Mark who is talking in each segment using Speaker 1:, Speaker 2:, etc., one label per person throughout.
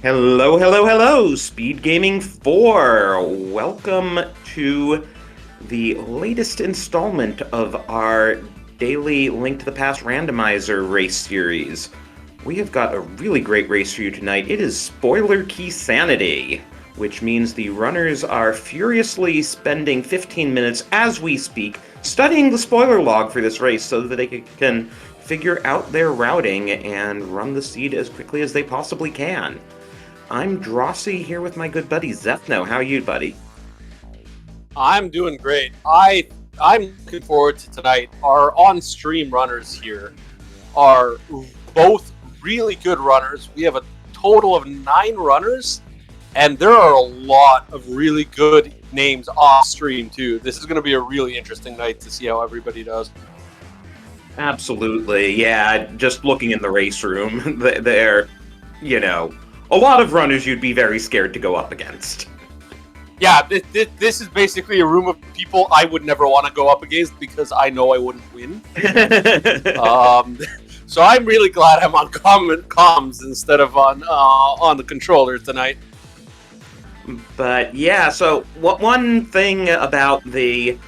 Speaker 1: Hello, hello, hello, Speed Gaming 4. Welcome to the latest installment of our daily Link to the Past randomizer race series. We have got a really great race for you tonight. It is spoiler Keysanity, which means the runners are furiously spending 15 minutes as we speak studying the spoiler log for this race so that they can figure out their routing and run the seed as quickly as they possibly can. I'm Drossi here with my good buddy Zethno. How are you, buddy?
Speaker 2: I'm doing great. I'm looking forward to tonight. Our on-stream runners here are both really good runners. We have a total of 9 runners, and there are a lot of really good names off-stream too. This is going to be a really interesting night to see how everybody does.
Speaker 1: Absolutely, yeah. Just looking in the race room, they're, a lot of runners you'd be very scared to go up against.
Speaker 2: Yeah, this is basically a room of people I would never want to go up against because I know I wouldn't win. So I'm really glad I'm on comms instead of on the controller tonight.
Speaker 1: But yeah, so one thing about the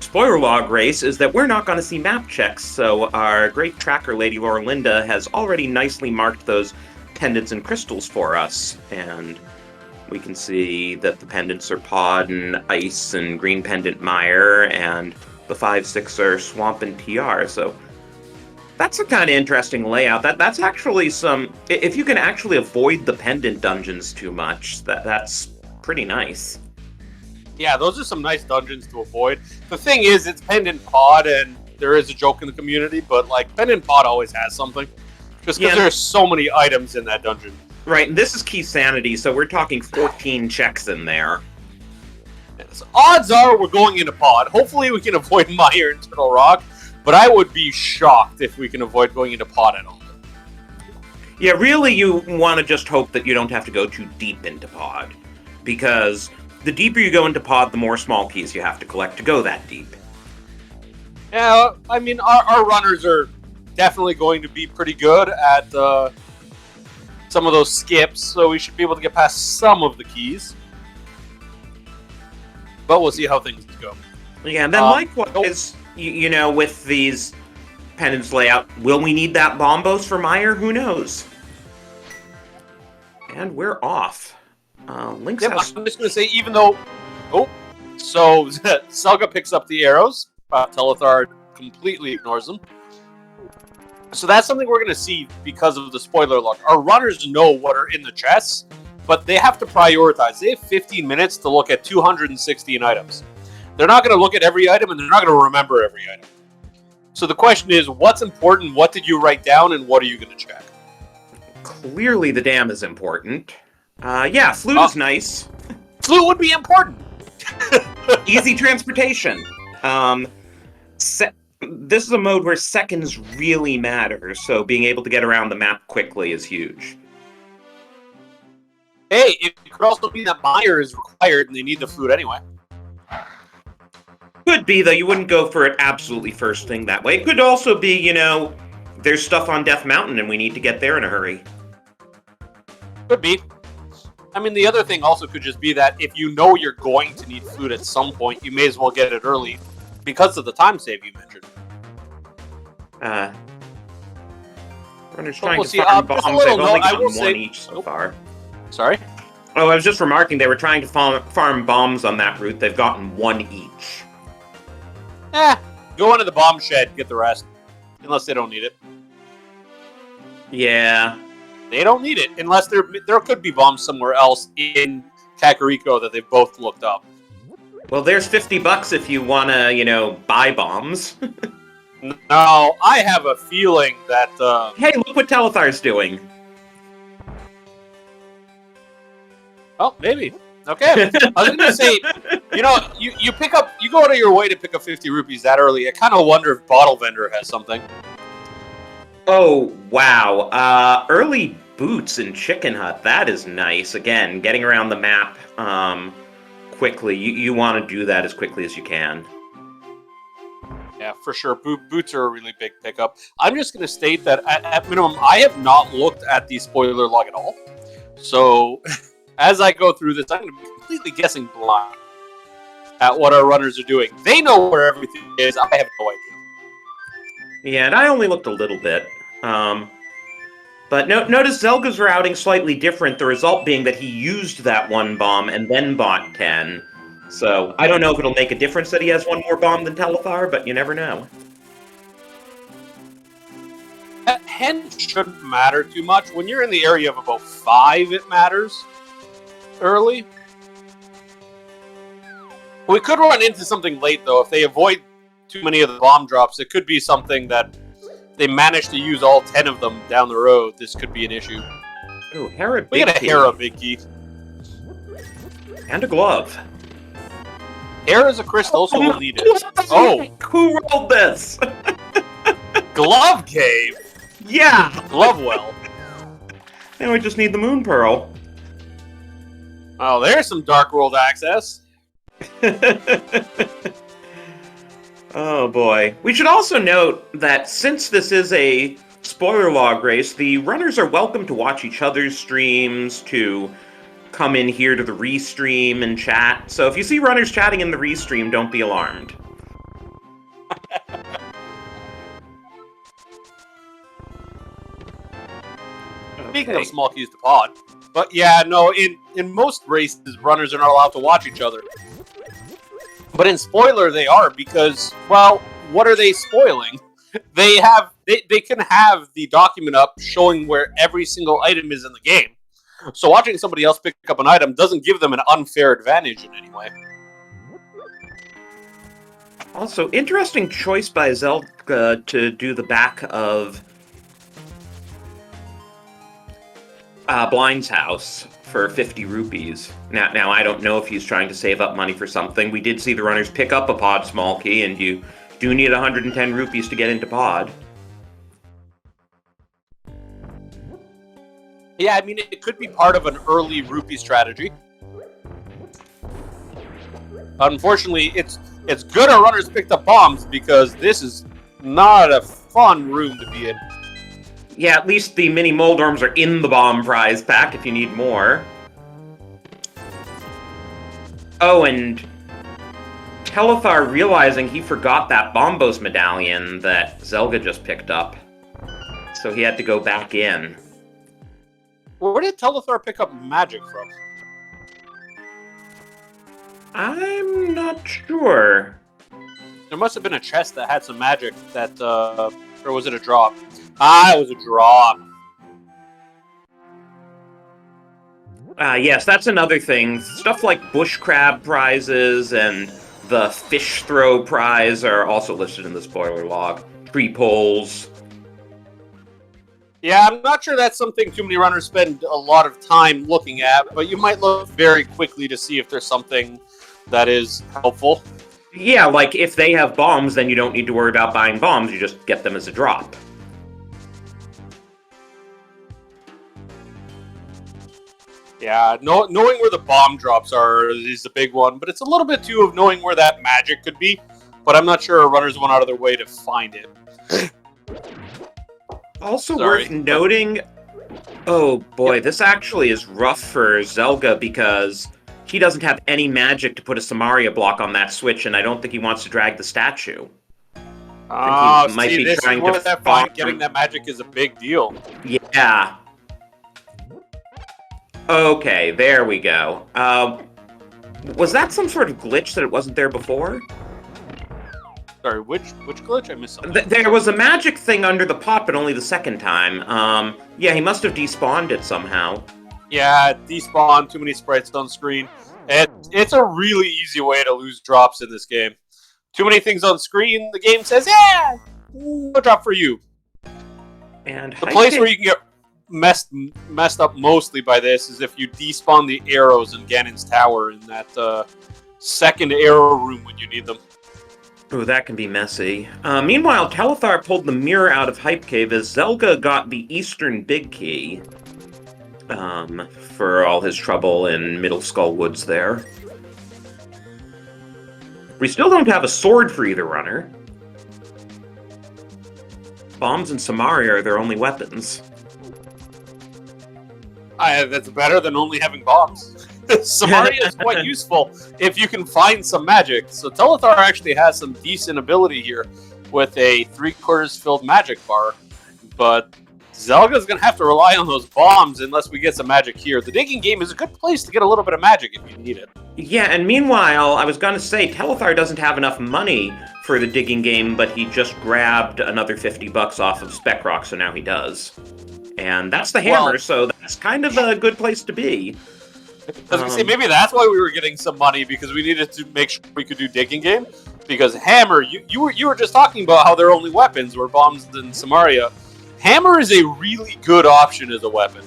Speaker 1: spoiler log race is that we're not going to see map checks, so our great tracker lady Laura Linda has already nicely marked those pendants and crystals for us, and we can see that the pendants are pod and ice and green pendant mire, and the 5-6 are swamp and TR, so that's a kind of interesting layout. That's actually some... If you can actually avoid the pendant dungeons too much, that's pretty nice.
Speaker 2: Yeah, those are some nice dungeons to avoid. The thing is, it's pendant pod, and there is a joke in the community, but like pendant pod always has something. Just because there's so many items in that dungeon.
Speaker 1: Right, and this is Keysanity, so we're talking 14 checks in there.
Speaker 2: Yes. Odds are we're going into pod. Hopefully we can avoid Mire and Turtle Rock, but I would be shocked if we can avoid going into pod at all.
Speaker 1: Yeah, really you want to just hope that you don't have to go too deep into pod, because the deeper you go into pod, the more small keys you have to collect to go that deep.
Speaker 2: Yeah, I mean, our runners are definitely going to be pretty good at some of those skips, so we should be able to get past some of the keys. But we'll see how things go.
Speaker 1: Yeah, and then likewise, with these pendants layout, will we need that bombos for Mire? Who knows? And we're off. Link's house.
Speaker 2: I'm just going to say, even though... Oh, so Selga picks up the arrows. Telethar completely ignores them. So that's something we're going to see because of the spoiler log. Our runners know what are in the chests, but they have to prioritize. They have 15 minutes to look at 216 items. They're not going to look at every item, and they're not going to remember every item. So the question is, what's important, what did you write down, and what are you going to check?
Speaker 1: Clearly the dam is important. Yeah, flute is nice.
Speaker 2: Flute would be important.
Speaker 1: Easy transportation. This is a mode where seconds really matter, so being able to get around the map quickly is huge.
Speaker 2: Hey, it could also be that Mire is required and they need the flute anyway.
Speaker 1: Could be, though. You wouldn't go for it absolutely first thing that way. It could also be, there's stuff on Death Mountain and we need to get there in a hurry.
Speaker 2: Could be. I mean, the other thing also could just be that if you know you're going to need flute at some point, you may as well get it early because of the time save you mentioned.
Speaker 1: Runners trying to farm bombs. They've only gotten one each so far.
Speaker 2: Sorry?
Speaker 1: Oh, I was just remarking they were trying to farm bombs on that route. They've gotten one each.
Speaker 2: Go into the bomb shed, get the rest. Unless they don't need it.
Speaker 1: Yeah.
Speaker 2: They don't need it, unless there could be bombs somewhere else in Kakariko that they've both looked up.
Speaker 1: Well, there's $50 if you want to, buy bombs.
Speaker 2: No, I have a feeling that...
Speaker 1: Hey, look what Telethar's doing.
Speaker 2: Oh, maybe. Okay. I was going to say, you go out of your way to pick up 50 rupees that early. I kind of wonder if Bottle Vendor has something.
Speaker 1: Oh, wow. Early boots in Chicken Hut. That is nice. Again, getting around the map quickly. You want to do that as quickly as you can.
Speaker 2: Yeah, for sure. Boots are a really big pickup. I'm just going to state that at minimum, I have not looked at the spoiler log at all. So as I go through this, I'm going to be completely guessing blind at what our runners are doing. They know where everything is. I have no idea.
Speaker 1: Yeah, and I only looked a little bit. But notice Zelga's routing slightly different, the result being that he used that one bomb and then bought 10. So, I don't know if it'll make a difference that he has one more bomb than Telethar, but you never know.
Speaker 2: That 10 shouldn't matter too much. When you're in the area of about 5, it matters early. We could run into something late, though. If they avoid too many of the bomb drops, it could be something that they manage to use all 10 of them down the road. This could be an issue.
Speaker 1: Ooh, Hera Big
Speaker 2: We got a
Speaker 1: Key.
Speaker 2: Hera Big Key.
Speaker 1: And a glove.
Speaker 2: Hera's a crystal, so we'll need it. Oh!
Speaker 1: Who rolled this?
Speaker 2: Glove Cave!
Speaker 1: Yeah!
Speaker 2: Glove Well.
Speaker 1: Now we just need the Moon Pearl.
Speaker 2: Oh, there's some Dark World access.
Speaker 1: Oh boy. We should also note that since this is a spoiler log race, the runners are welcome to watch each other's streams, to come in here to the restream and chat. So if you see runners chatting in the restream, don't be alarmed.
Speaker 2: Speaking of small keys to pod. But yeah, no, in most races, runners are not allowed to watch each other. But in spoiler, they are, because, well, what are they spoiling? They can have the document up showing where every single item is in the game. So watching somebody else pick up an item doesn't give them an unfair advantage in any way.
Speaker 1: Also, interesting choice by Zelda to do the back of Blind's house for 50 rupees. Now, I don't know if he's trying to save up money for something. We did see the runners pick up a pod small key, and you do need 110 rupees to get into pod.
Speaker 2: Yeah, I mean, it could be part of an early rupee strategy. Unfortunately, it's good our runners picked up bombs, because this is not a fun room to be in.
Speaker 1: Yeah, at least the mini Moldorms are in the bomb prize pack if you need more. Oh, and Telethar realizing he forgot that Bombos medallion that Zelga just picked up. So he had to go back in.
Speaker 2: Where did Telethar pick up magic from?
Speaker 1: I'm not sure.
Speaker 2: There must have been a chest that had some magic that, or was it a drop? Ah, it was a drop.
Speaker 1: Yes, that's another thing. Stuff like bush crab prizes and the fish throw prize are also listed in the spoiler log. Tree poles.
Speaker 2: Yeah, I'm not sure that's something too many runners spend a lot of time looking at, but you might look very quickly to see if there's something that is helpful.
Speaker 1: Yeah, like if they have bombs, then you don't need to worry about buying bombs, you just get them as a drop.
Speaker 2: Yeah, knowing where the bomb drops are is a big one, but it's a little bit too of knowing where that magic could be, but I'm not sure runners went out of their way to find it.
Speaker 1: Also worth noting, oh boy, this actually is rough for Zelga because he doesn't have any magic to put a Samaria block on that switch, and I don't think he wants to drag the statue.
Speaker 2: Oh,
Speaker 1: might
Speaker 2: see,
Speaker 1: be
Speaker 2: this
Speaker 1: trying
Speaker 2: is where
Speaker 1: to
Speaker 2: that
Speaker 1: farm-
Speaker 2: getting that magic is a big deal.
Speaker 1: Yeah. Okay, there we go. Was that some sort of glitch that it wasn't there before?
Speaker 2: Sorry, which glitch? I missed something.
Speaker 1: There was a magic thing under the pot, but only the second time. Yeah, he must have despawned it somehow.
Speaker 2: Yeah, despawn, too many sprites on screen. It's a really easy way to lose drops in this game. Too many things on screen, the game says, yeah, no drop for you.
Speaker 1: And
Speaker 2: the place where you can get messed up mostly by this is if you despawn the arrows in Ganon's tower in that second arrow room when you need them.
Speaker 1: Ooh, that can be messy. Meanwhile, Telethar pulled the mirror out of Hype Cave as Zelga got the Eastern Big Key. For all his trouble in Middle Skull Woods there. We still don't have a sword for either runner. bombs and Samaria are their only weapons.
Speaker 2: That's better than only having bombs. Samaria is quite useful if you can find some magic. So Telethar actually has some decent ability here with a 3/4 filled magic bar. But Zelga's going to have to rely on those bombs unless we get some magic here. The digging game is a good place to get a little bit of magic if you need it.
Speaker 1: Yeah, and meanwhile, I was going to say, Telethar doesn't have enough money for the digging game, but he just grabbed another $50 off of Spec Rock, so now he does. And that's the hammer, so that's kind of a good place to be.
Speaker 2: I was going to say, maybe that's why we were getting some money, because we needed to make sure we could do digging game. Because hammer, you were just talking about how their only weapons were bombs and Samaria. Hammer is a really good option as a weapon.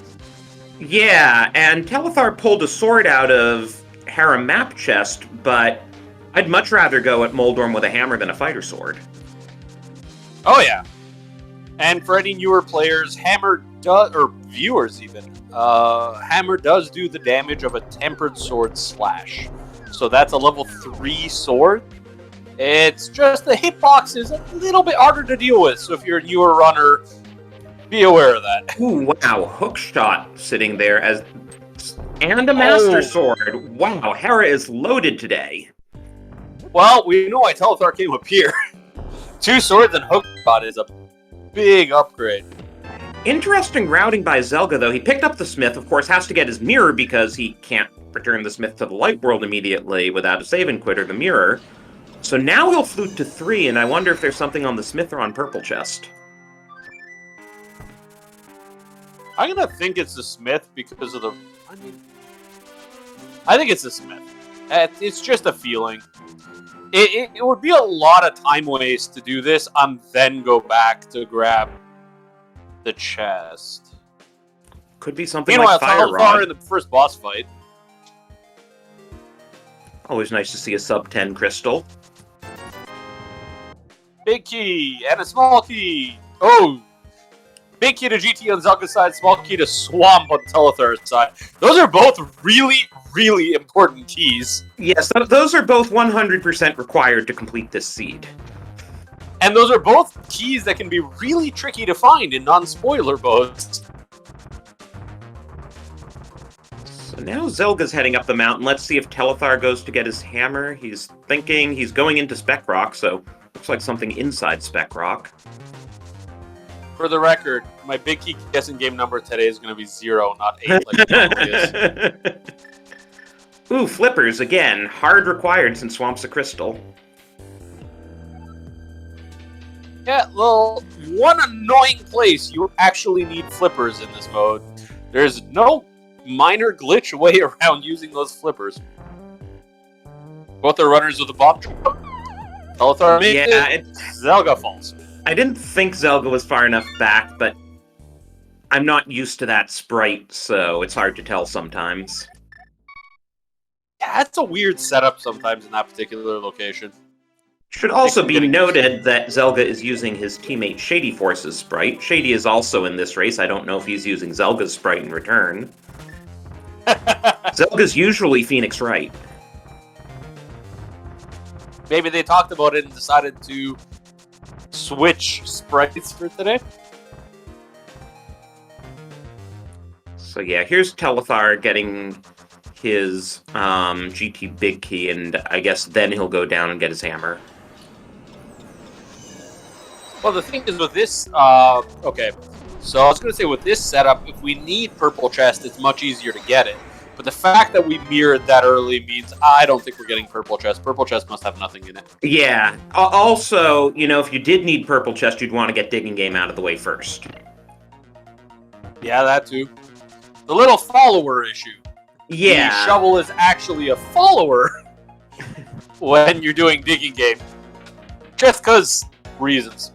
Speaker 1: Yeah, and Telethar pulled a sword out of Hera map chest, but I'd much rather go at Moldorm with a hammer than a fighter sword.
Speaker 2: Oh yeah. And for any newer players, hammer does, or viewers even, hammer does do the damage of a tempered sword slash. So that's a level 3 sword. It's just the hitbox is a little bit harder to deal with, so if you're a newer runner, be aware of that.
Speaker 1: Ooh, wow, hook shot sitting there as... And a Master Sword. Wow, Hera is loaded today.
Speaker 2: Well, we know why Telethar came up here. 2 swords and hook shot is a big upgrade.
Speaker 1: Interesting routing by Zelga, though. He picked up the Smith, of course, has to get his mirror because he can't return the Smith to the Light World immediately without a save and quit or the mirror. So now he'll flute to 3, and I wonder if there's something on the Smith or on Purple Chest.
Speaker 2: I'm gonna think it's the Smith because of the... I think it's the Smith. It's just a feeling. It would be a lot of time waste to do this and then go back to grab the chest.
Speaker 1: Could be something like Fire Rod.
Speaker 2: In the first boss fight.
Speaker 1: Always nice to see a sub-10 crystal.
Speaker 2: Big key and a small key. Oh! Big key to GT on Zelga's side, small key to Swamp on Telethar's side. Those are both really, really important keys.
Speaker 1: Yes, those are both 100% required to complete this seed.
Speaker 2: And those are both keys that can be really tricky to find in non-spoiler modes.
Speaker 1: So now Zelga's heading up the mountain. Let's see if Telethar goes to get his hammer. He's thinking he's going into Spec Rock, so looks like something inside Spec Rock.
Speaker 2: For the record, my big key guessing game number today is going to be 0, not 8 like it normally is.
Speaker 1: Ooh, flippers again. Hard required since Swamp's a crystal.
Speaker 2: Yeah, well, one annoying place you actually need flippers in this mode. There's no minor glitch way around using those flippers. Both are runners with the bomb drop. Telethar made it. Zelga falls.
Speaker 1: I didn't think Zelga was far enough back, but I'm not used to that sprite, so it's hard to tell sometimes.
Speaker 2: Yeah, that's a weird setup sometimes in that particular location.
Speaker 1: Should also be noted that Zelga is using his teammate Shady Force's sprite. Shady is also in this race. I don't know if he's using Zelga's sprite in return. Zelga's usually Phoenix Wright.
Speaker 2: Maybe they talked about it and decided to switch sprites for today.
Speaker 1: So yeah, here's Telethar getting his GT Big Key, and I guess then he'll go down and get his hammer.
Speaker 2: Well, the thing is with this, okay, so I was going to say with this setup, if we need Purple Chest, it's much easier to get it. But the fact that we mirrored that early means I don't think we're getting Purple Chest. Purple Chest must have nothing in it.
Speaker 1: Yeah. Also, you know, if you did need Purple Chest, you'd want to get Digging Game out of the way first.
Speaker 2: Yeah, that too. The little follower issue.
Speaker 1: Yeah.
Speaker 2: The shovel is actually a follower when you're doing Digging Game. Just because reasons.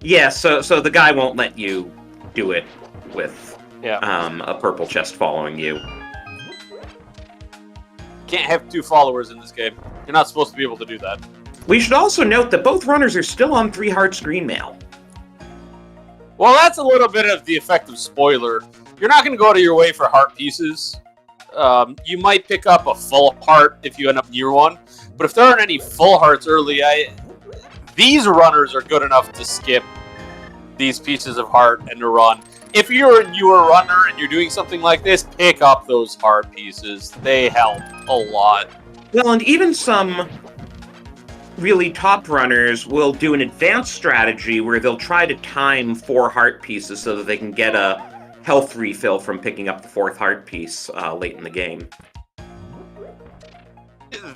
Speaker 1: Yeah, so the guy won't let you do it with a Purple Chest following you.
Speaker 2: Can't have 2 followers in this game. You're not supposed to be able to do that.
Speaker 1: We should also note that both runners are still on 3 hearts green mail.
Speaker 2: Well, that's a little bit of the effect of spoiler. You're not going to go to your way for heart pieces. You might pick up a full heart if you end up near one. But if there aren't any full hearts early, these runners are good enough to skip these pieces of heart and to run. If you're a newer runner and you're doing something like this, pick up those heart pieces. They help a lot.
Speaker 1: Well, and even some really top runners will do an advanced strategy where they'll try to time 4 heart pieces so that they can get a health refill from picking up the 4th heart piece late in the game.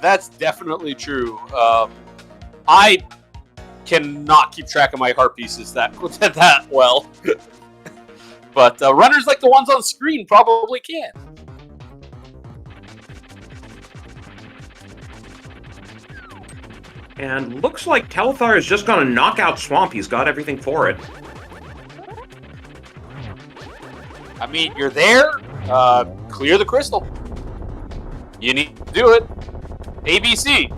Speaker 2: That's definitely true. I cannot keep track of my heart pieces that well. But runners like the ones on screen probably can.
Speaker 1: And looks like Telethar is just going to knock out Swamp. He's got everything for it.
Speaker 2: I mean, you're there. Clear the crystal. You need to do it. ABC.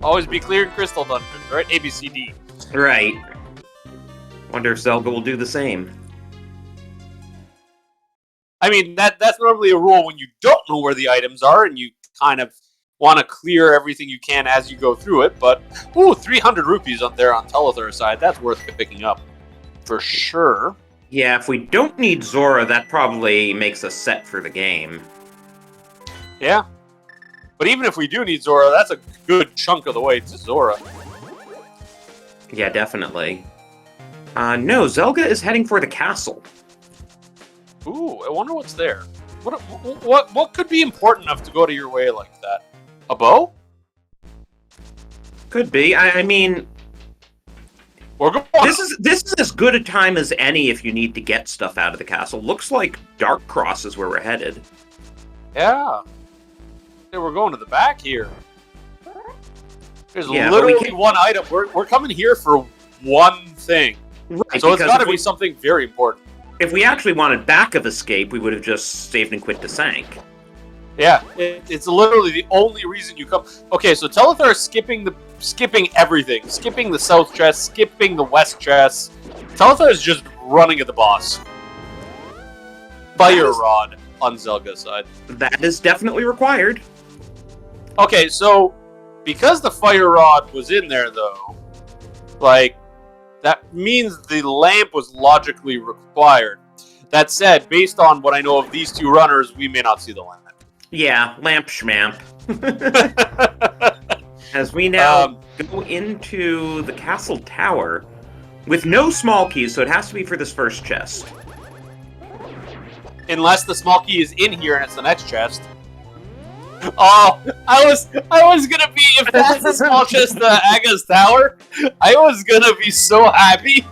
Speaker 2: Always be clearing crystal dungeons, right? ABCD.
Speaker 1: Right. Wonder if Zelga will do the same.
Speaker 2: I mean, that's normally a rule when you don't know where the items are and you kind of want to clear everything you can as you go through it, but 300 rupees up there on Telethar's side, that's worth picking up. For sure.
Speaker 1: Yeah, if we don't need Zora, that probably makes us set for the game.
Speaker 2: Yeah. But even if we do need Zora, that's a good chunk of the way to Zora.
Speaker 1: Yeah, definitely. No, Zelga is heading for the castle.
Speaker 2: Ooh, I wonder what's there. What could be important enough to go to your way like that? A bow?
Speaker 1: Could be. I mean,
Speaker 2: We're going.
Speaker 1: this is as good a time as any if you need to get stuff out of the castle. Looks like Dark Cross is where we're headed.
Speaker 2: Yeah. Hey, we're going to the back here. There's
Speaker 1: Yeah,
Speaker 2: literally one item. We're coming here for one thing.
Speaker 1: Right,
Speaker 2: So it's got to
Speaker 1: if
Speaker 2: be something very important.
Speaker 1: If we actually wanted back of escape, we would have just saved and quit to Sank.
Speaker 2: Yeah, it's literally the only reason you come. Okay, so Telethar is skipping everything, skipping the south chest, skipping the west chest. Telethar is just running at the boss. Fire Rod on Zelga's side.
Speaker 1: That is definitely required.
Speaker 2: Okay, so because the Fire Rod was in there, though, like, that means the lamp was logically required. That said, based on what I know of these two runners, we may not see the lamp.
Speaker 1: Yeah, lamp schmamp. As we now go into the castle tower with no small keys, so it has to be for this first chest.
Speaker 2: Unless the small key is in here and it's the next chest. Oh, I was gonna be, if that's the small chest, Aga's tower, I was gonna be so happy.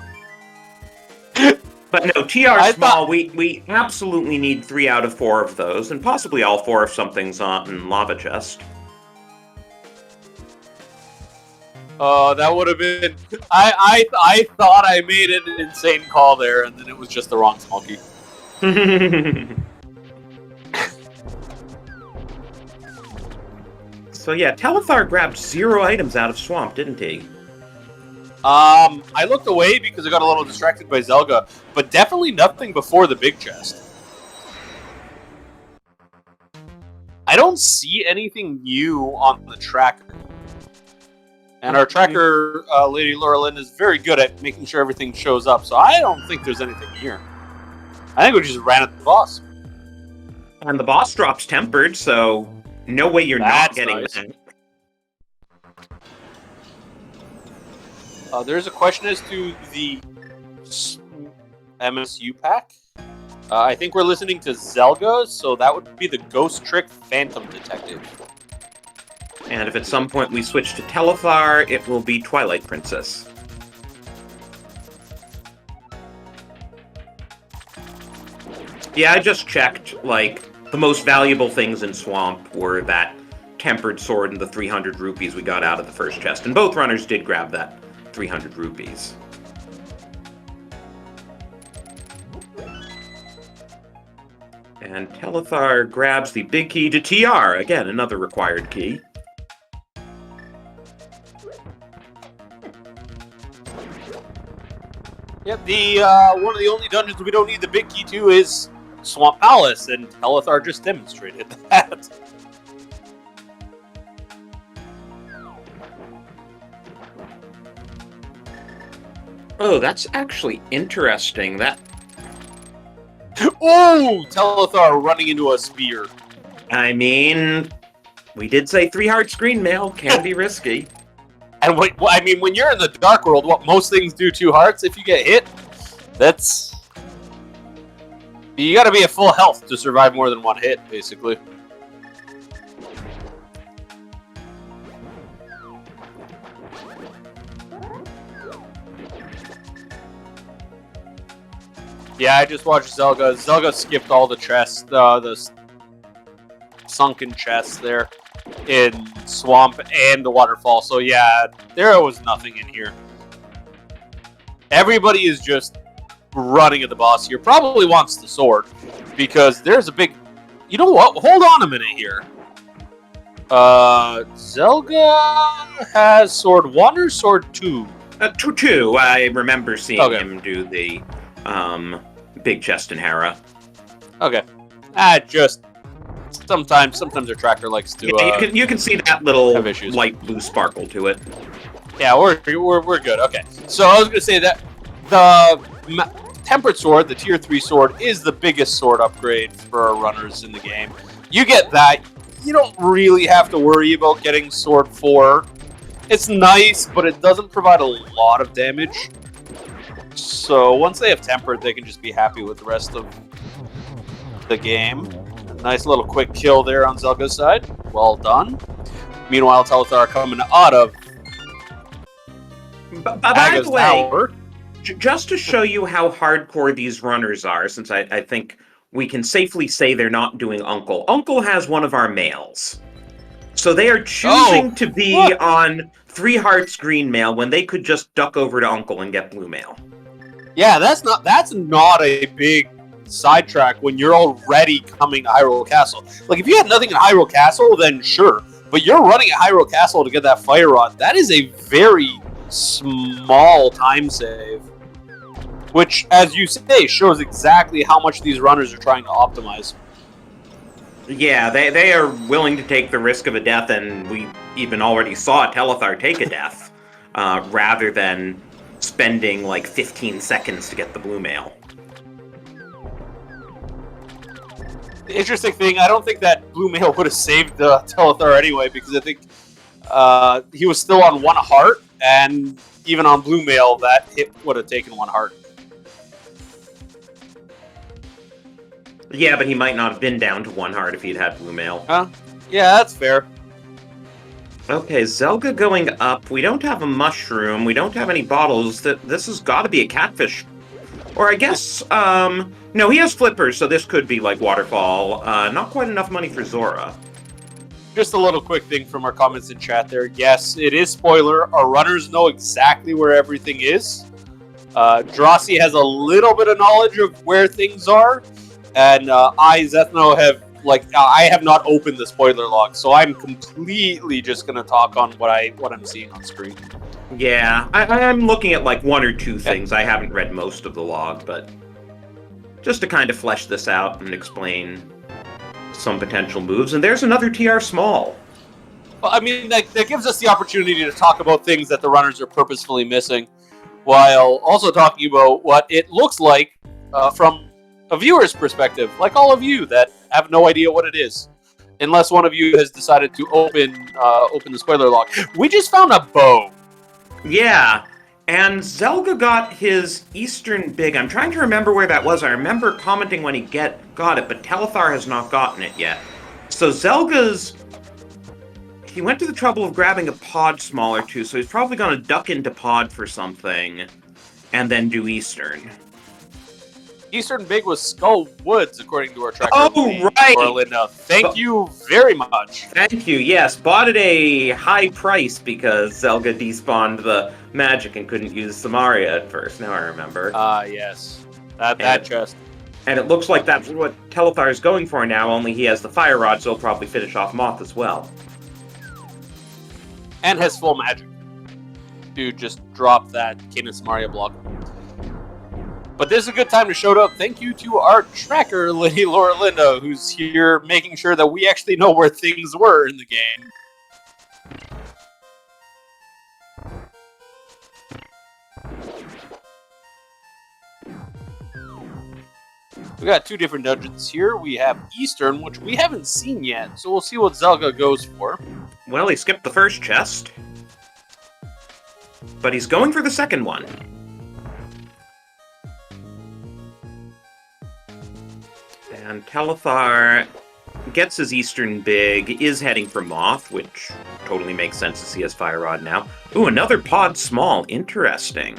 Speaker 1: But no, TR small, we absolutely need 3 out of 4 of those, and possibly all 4 if something's on lava chest.
Speaker 2: Oh, that would have been. I thought I made an insane call there, and then it was just the wrong small key.
Speaker 1: So yeah, Telethar grabbed 0 items out of Swamp, didn't he?
Speaker 2: I looked away because I got a little distracted by Zelga, but definitely nothing before the big chest. I don't see anything new on the tracker. And our tracker, Lady Laura Lynn, is very good at making sure everything shows up, so I don't think there's anything here. I think we just ran at the boss.
Speaker 1: And the boss drops tempered, so no way you're not getting
Speaker 2: nice.
Speaker 1: that.
Speaker 2: There's a question as to the MSU pack. I think we're listening to Zelga, so that would be the Ghost Trick Phantom Detective.
Speaker 1: And if at some point we switch to Telethar, it will be Twilight Princess. Yeah, I just checked, like, the most valuable things in Swamp were that tempered sword and the 300 rupees we got out of the first chest. And both runners did grab that 300 rupees. And Telethar grabs the big key to TR. Again, another required key.
Speaker 2: Yep, one of the only dungeons we don't need the big key to is Swamp Palace, and Telethar just demonstrated that.
Speaker 1: Oh, that's actually interesting.
Speaker 2: Oh, Telethar running into a spear.
Speaker 1: I mean, we did say 3 hearts green mail can be risky.
Speaker 2: And when you're in the Dark World, what most things do 2 hearts, if you get hit, that's... You gotta be at full health to survive more than 1 hit, basically. Yeah, I just watched Zelga. Zelga skipped all the chests, the sunken chests there in Swamp and the waterfall. So yeah, there was nothing in here. Everybody is just running at the boss here. Probably wants the sword because there's a big... You know what? Hold on a minute here. Zelga has sword 1 or sword 2?
Speaker 1: 2. I remember seeing him do the big chest in Hera.
Speaker 2: Okay. Just sometimes their tracker likes to.
Speaker 1: Yeah, you can see that little
Speaker 2: issues.
Speaker 1: light blue sparkle to it.
Speaker 2: Yeah, we're good. Okay. So I was gonna say that the tempered sword, the tier 3 sword, is the biggest sword upgrade for our runners in the game. You get that, you don't really have to worry about getting sword 4. It's nice, but it doesn't provide a lot of damage. So once they have tempered, they can just be happy with the rest of the game. Nice little quick kill there on Zelga's side. Well done. Meanwhile, Telethar coming out of
Speaker 1: by the way,
Speaker 2: tower.
Speaker 1: Just to show you how hardcore these runners are, since I think we can safely say they're not doing Uncle. Uncle has one of our males. So they are choosing to be on 3 hearts green mail when they could just duck over to Uncle and get blue mail.
Speaker 2: Yeah, that's not a big sidetrack when you're already coming to Hyrule Castle. Like, if you had nothing in Hyrule Castle, then sure. But you're running at Hyrule Castle to get that fire rod. That is a very small time save. Which, as you say, shows exactly how much these runners are trying to optimize.
Speaker 1: Yeah, they are willing to take the risk of a death, and we even already saw Telethar take a death, rather than spending like 15 seconds to get the blue mail.
Speaker 2: The interesting thing, I don't think that blue mail would have saved Telethar anyway, because I think he was still on 1 heart, and even on blue mail, that hit would have taken 1 heart.
Speaker 1: Yeah, but he might not have been down to 1 heart if he'd had blue mail.
Speaker 2: Yeah, that's fair.
Speaker 1: Okay, Zelga going up. We don't have a mushroom. We don't have any bottles. This has got to be a catfish. Or I guess, no, he has flippers, so this could be like waterfall. Not quite enough money for Zora.
Speaker 2: Just a little quick thing from our comments in chat there. Yes, it is spoiler. Our runners know exactly where everything is. Drossi has a little bit of knowledge of where things are. And I, Zethno, I have not opened the spoiler log, so I'm completely just going to talk on what I'm seeing on screen.
Speaker 1: Yeah, I'm looking at like 1 or 2 things. I haven't read most of the log, but just to kind of flesh this out and explain some potential moves. And there's another TR small.
Speaker 2: Well, I mean, that gives us the opportunity to talk about things that the runners are purposefully missing, while also talking about what it looks like from a viewer's perspective, like all of you that have no idea what it is, unless one of you has decided to open the spoiler log. We just found a bow.
Speaker 1: Yeah, and Zelga got his Eastern Big. I'm trying to remember where that was. I remember commenting when he got it, but Telethar has not gotten it yet. So he went to the trouble of grabbing a pod smaller too, so he's probably going to duck into pod for something, and then do Eastern.
Speaker 2: Eastern Big was Skull Woods, according to our tracker.
Speaker 1: Oh, right!
Speaker 2: Linda. Thank you very much.
Speaker 1: Thank you, yes. Bought at a high price because Zelga despawned the magic and couldn't use Samaria at first. Now I remember.
Speaker 2: Yes. That chest.
Speaker 1: And it looks like that's what Telethar is going for now, only he has the fire rod, so he'll probably finish off Moth as well.
Speaker 2: And has full magic. Dude, just drop that King of Samaria block. But this is a good time to shout out thank you to our tracker, Lady Laura Linda, who's here making sure that we actually know where things were in the game. We got two different dungeons here. We have Eastern, which we haven't seen yet, so we'll see what Zelga goes for.
Speaker 1: Well, he skipped the first chest, but he's going for the second one. And Telethar gets his Eastern big, is heading for Moth, which totally makes sense to see as Fire Rod now. Ooh, another pod small. Interesting.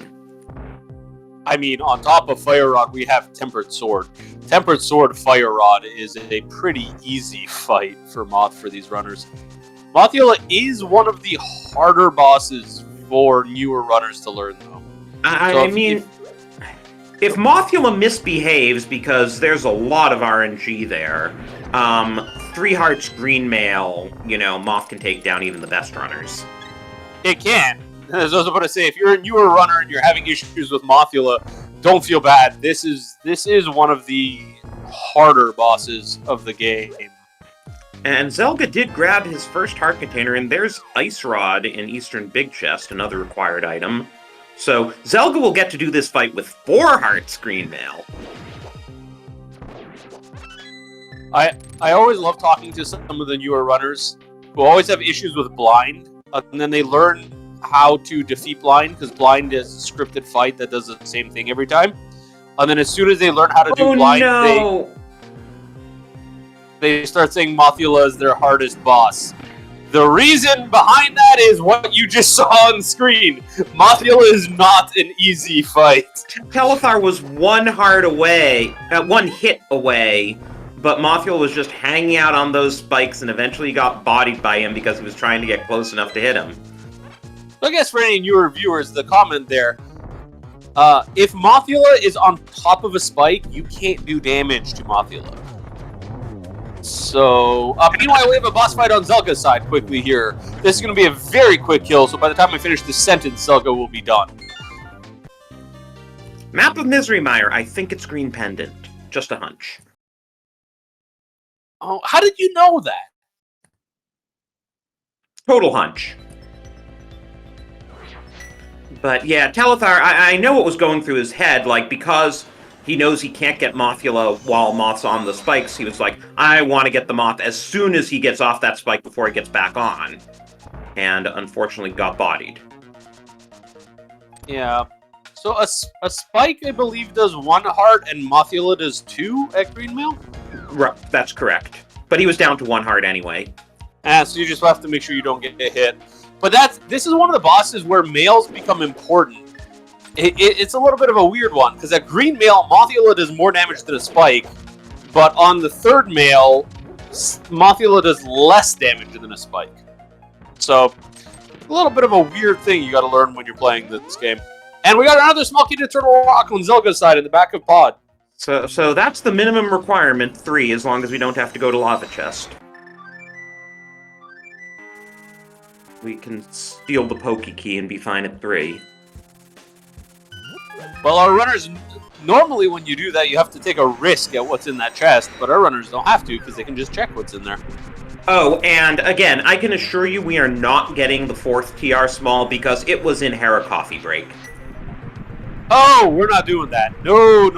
Speaker 2: I mean, on top of Fire Rod, we have Tempered Sword. Tempered Sword Fire Rod is a pretty easy fight for Moth for these runners. Mothula is one of the harder bosses for newer runners to learn, though.
Speaker 1: If Mothula misbehaves, because there's a lot of RNG there, 3 hearts green mail, Moth can take down even the best runners.
Speaker 2: It can. As I was about to say, if you're a newer runner and you're having issues with Mothula, don't feel bad. This is one of the harder bosses of the game.
Speaker 1: And Zelga did grab his first heart container, and there's Ice Rod in Eastern Big Chest, another required item. So Zelga will get to do this fight with 4 hearts green mail.
Speaker 2: I always love talking to some of the newer runners who always have issues with blind, and then they learn how to defeat blind, because blind is a scripted fight that does the same thing every time. And then as soon as they learn how to do blind, they start saying Mothula is their hardest boss. The reason behind that is what you just saw on screen. Mothula is not an easy fight.
Speaker 1: Telethar was 1 hit away, but Mothula was just hanging out on those spikes and eventually got bodied by him because he was trying to get close enough to hit him.
Speaker 2: I guess for any newer viewers, the comment there, if Mothula is on top of a spike, you can't do damage to Mothula. So, meanwhile, we have a boss fight on Zelga's side quickly here. This is going to be a very quick kill, so by the time I finish this sentence, Zelga will be done.
Speaker 1: Map of Misery Mire. I think it's Green Pendant. Just a hunch.
Speaker 2: Oh, how did you know that?
Speaker 1: Total hunch. But yeah, Telethar, I know what was going through his head, because he knows he can't get Mothula while Moth's on the spikes. He was like, I want to get the Moth as soon as he gets off that spike before he gets back on. And unfortunately got bodied.
Speaker 2: Yeah. So a spike, I believe, does 1 heart and Mothula does 2 at Green Mail?
Speaker 1: Right, that's correct. But he was down to 1 heart anyway.
Speaker 2: So you just have to make sure you don't get hit. But this is one of the bosses where males become important. It's a little bit of a weird one, because at Green Mail, Mothula does more damage than a spike, but on the 3rd Mail, Mothula does less damage than a spike. So, a little bit of a weird thing you gotta learn when you're playing this game. And we got another small key to Turtle Rock on Zelga's side in the back of Pod.
Speaker 1: So that's the minimum requirement, 3, as long as we don't have to go to Lava Chest. We can steal the Poke Key and be fine at 3.
Speaker 2: Well, our runners, normally when you do that, you have to take a risk at what's in that chest, but our runners don't have to, because they can just check what's in there.
Speaker 1: Oh, and again, I can assure you we are not getting the 4th TR small, because it was in Hera Coffee Break.
Speaker 2: Oh, we're not doing that. No.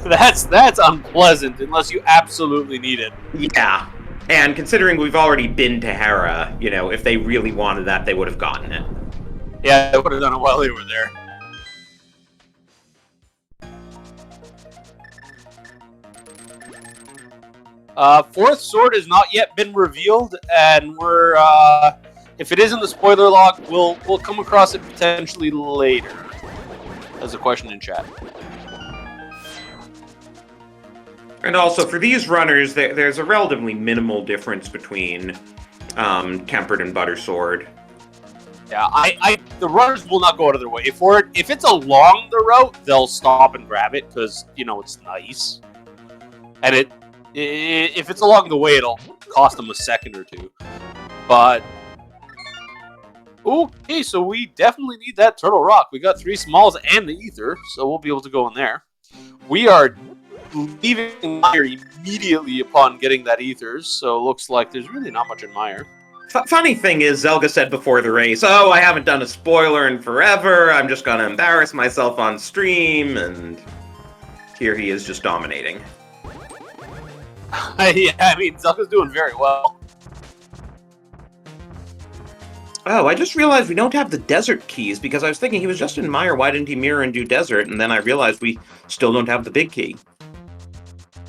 Speaker 2: That's unpleasant, unless you absolutely need it.
Speaker 1: Yeah. And considering we've already been to Hera, if they really wanted that, they would have gotten it.
Speaker 2: Yeah, they would have done it while they were there. Fourth sword has not yet been revealed, and we're if it is in the spoiler log, we'll come across it potentially later. As a question in chat.
Speaker 1: And also, for these runners, there's a relatively minimal difference between Tempered and Butter Sword.
Speaker 2: Yeah, the runners will not go out of their way for it. If it's along the route, they'll stop and grab it, because, it's nice. And if it's along the way, it'll cost them a second or 2. But, okay, so we definitely need that Turtle Rock. We got 3 smalls and the Ether, so we'll be able to go in there. We are leaving Mire immediately upon getting that Ethers, so looks like there's really not much in Mire.
Speaker 1: Funny thing is, Zelga said before the race, oh, I haven't done a spoiler in forever, I'm just gonna embarrass myself on stream, and here he is just dominating.
Speaker 2: Yeah, I mean, Zelka's doing very well.
Speaker 1: Oh, I just realized we don't have the desert keys, because I was thinking he was just in Mire, why didn't he mirror and do desert? And then I realized we still don't have the big key.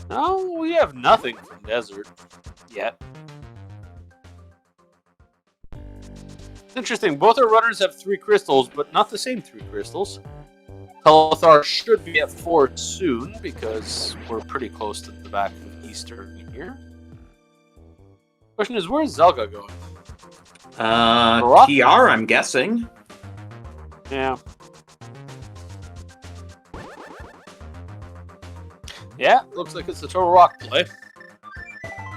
Speaker 2: No, we have nothing from desert yet. It's interesting, both our runners have 3 crystals, but not the same 3 crystals. Telethar should be at 4 soon, because we're pretty close to the back of Eastern here. Question is, where's Zelka going?
Speaker 1: TR, I'm guessing.
Speaker 2: Yeah. Yeah, looks like it's a total rock play.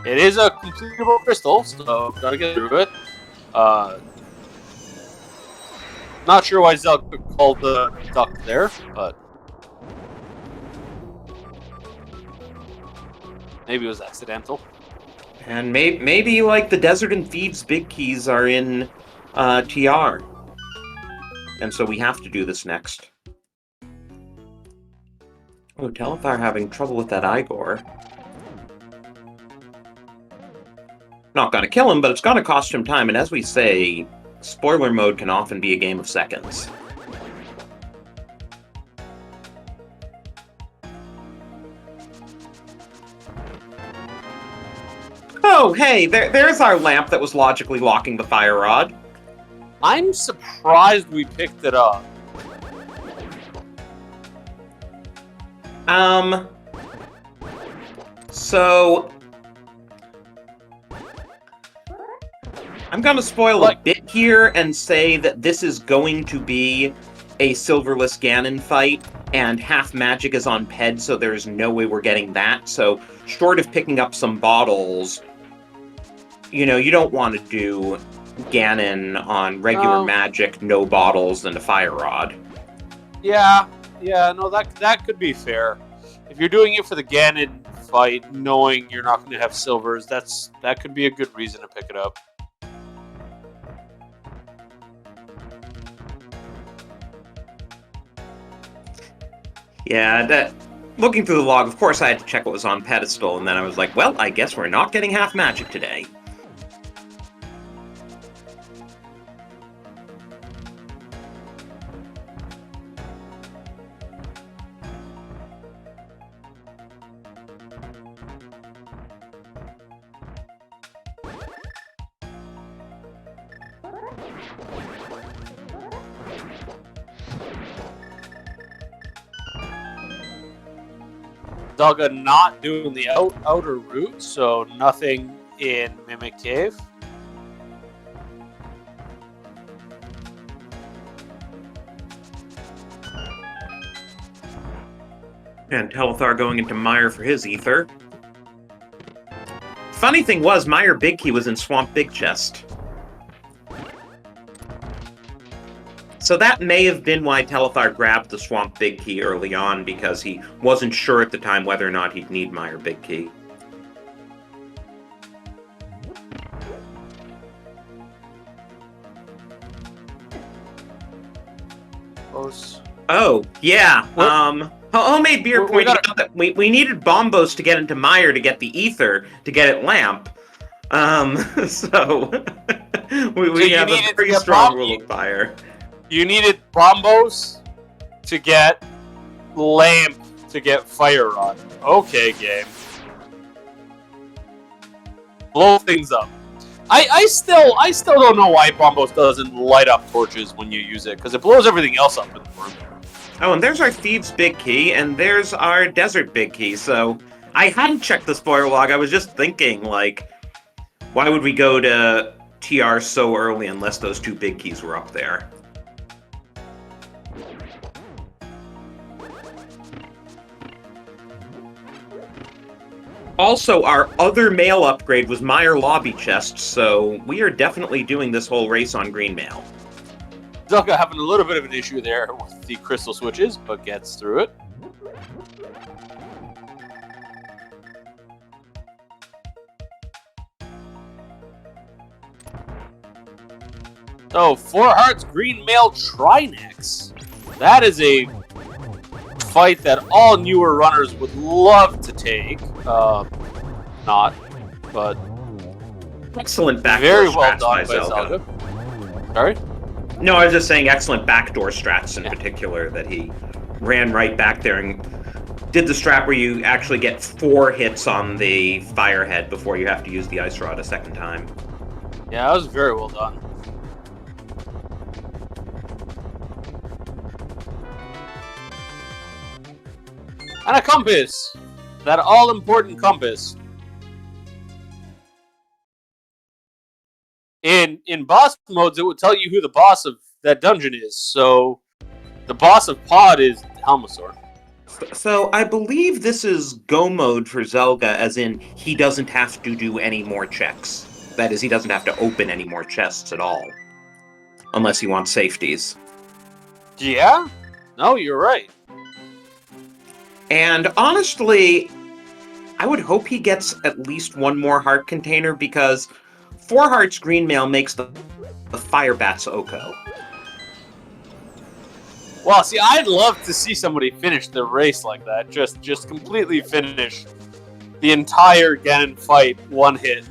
Speaker 2: It is a completable crystal, so gotta get through it. Not sure why Zelka called the duck there, but maybe it was accidental.
Speaker 1: And maybe like the Desert and Thieves big keys are in TR. And so we have to do this next. Oh, Telethar having trouble with that Igor. Not gonna kill him, but it's gonna cost him time, and as we say, spoiler mode can often be a game of seconds. Oh, hey, there's our lamp that was logically locking the fire rod.
Speaker 2: I'm surprised we picked it up.
Speaker 1: So I'm gonna spoil a bit here and say that this is going to be a Silverless Ganon fight, and half magic is on Ped, so there's no way we're getting that. So, short of picking up some bottles, you know, you don't want to do Ganon on regular magic, no bottles, and a fire rod.
Speaker 2: Yeah, no, that could be fair. If you're doing it for the Ganon fight, knowing you're not going to have silvers, that could be a good reason to pick it up.
Speaker 1: Yeah, looking through the log, of course I had to check what was on pedestal, and then I was like, well, I guess we're not getting half magic today.
Speaker 2: Zelka not doing the outer route, so nothing in Mimic Cave.
Speaker 1: And Telethar going into Mire for his ether. Funny thing was, Mire Big Key was in Swamp Big Chest. So that may have been why Telethar grabbed the Swamp Big Key early on, because he wasn't sure at the time whether or not he'd need Mire Big Key. Oh, yeah. Homemade Beer pointed out that we needed Bombos to get into Mire to get the ether, to get it lamp. So we have a pretty strong rule of fire.
Speaker 2: You needed Bombos to get lamp to get fire rod. Okay, game. Blow things up. I still don't know why Bombos doesn't light up torches when you use it, because it blows everything else up in the room.
Speaker 1: Oh, and there's our Thieves Big Key, and there's our Desert Big Key, so I hadn't checked the spoiler log. I was just thinking, like, why would we go to TR so early unless those 2 big keys were up there? Also, our other mail upgrade was Mire Lobby Chest, so we are definitely doing this whole race on green mail.
Speaker 2: Zelka having a little bit of an issue there with the crystal switches, but gets through it. So, 4 hearts, green mail, Trinex. That is a fight that all newer runners would love to take. Not, but
Speaker 1: Excellent backdoor
Speaker 2: very well
Speaker 1: strats
Speaker 2: done
Speaker 1: by
Speaker 2: by
Speaker 1: Zelga.
Speaker 2: Zelga. Sorry?
Speaker 1: No, I was just saying excellent backdoor strats in particular, that he ran right back there and did the strat where you actually get 4 hits on the firehead before you have to use the ice rod a second time.
Speaker 2: Yeah, that was very well done. And a compass! That all-important compass. In boss modes, it would tell you who the boss of that dungeon is. So, the boss of Pod is Helmasaur.
Speaker 1: So I believe this is go mode for Zelga, as in he doesn't have to do any more checks. That is, he doesn't have to open any more chests at all. Unless he wants safeties.
Speaker 2: Yeah? No, you're right.
Speaker 1: And honestly, I would hope he gets at least 1 more heart container, because 4 hearts green mail makes the fire bats Oko.
Speaker 2: Well, see, I'd love to see somebody finish the race like that. Just completely finish the entire Ganon fight 1 hit.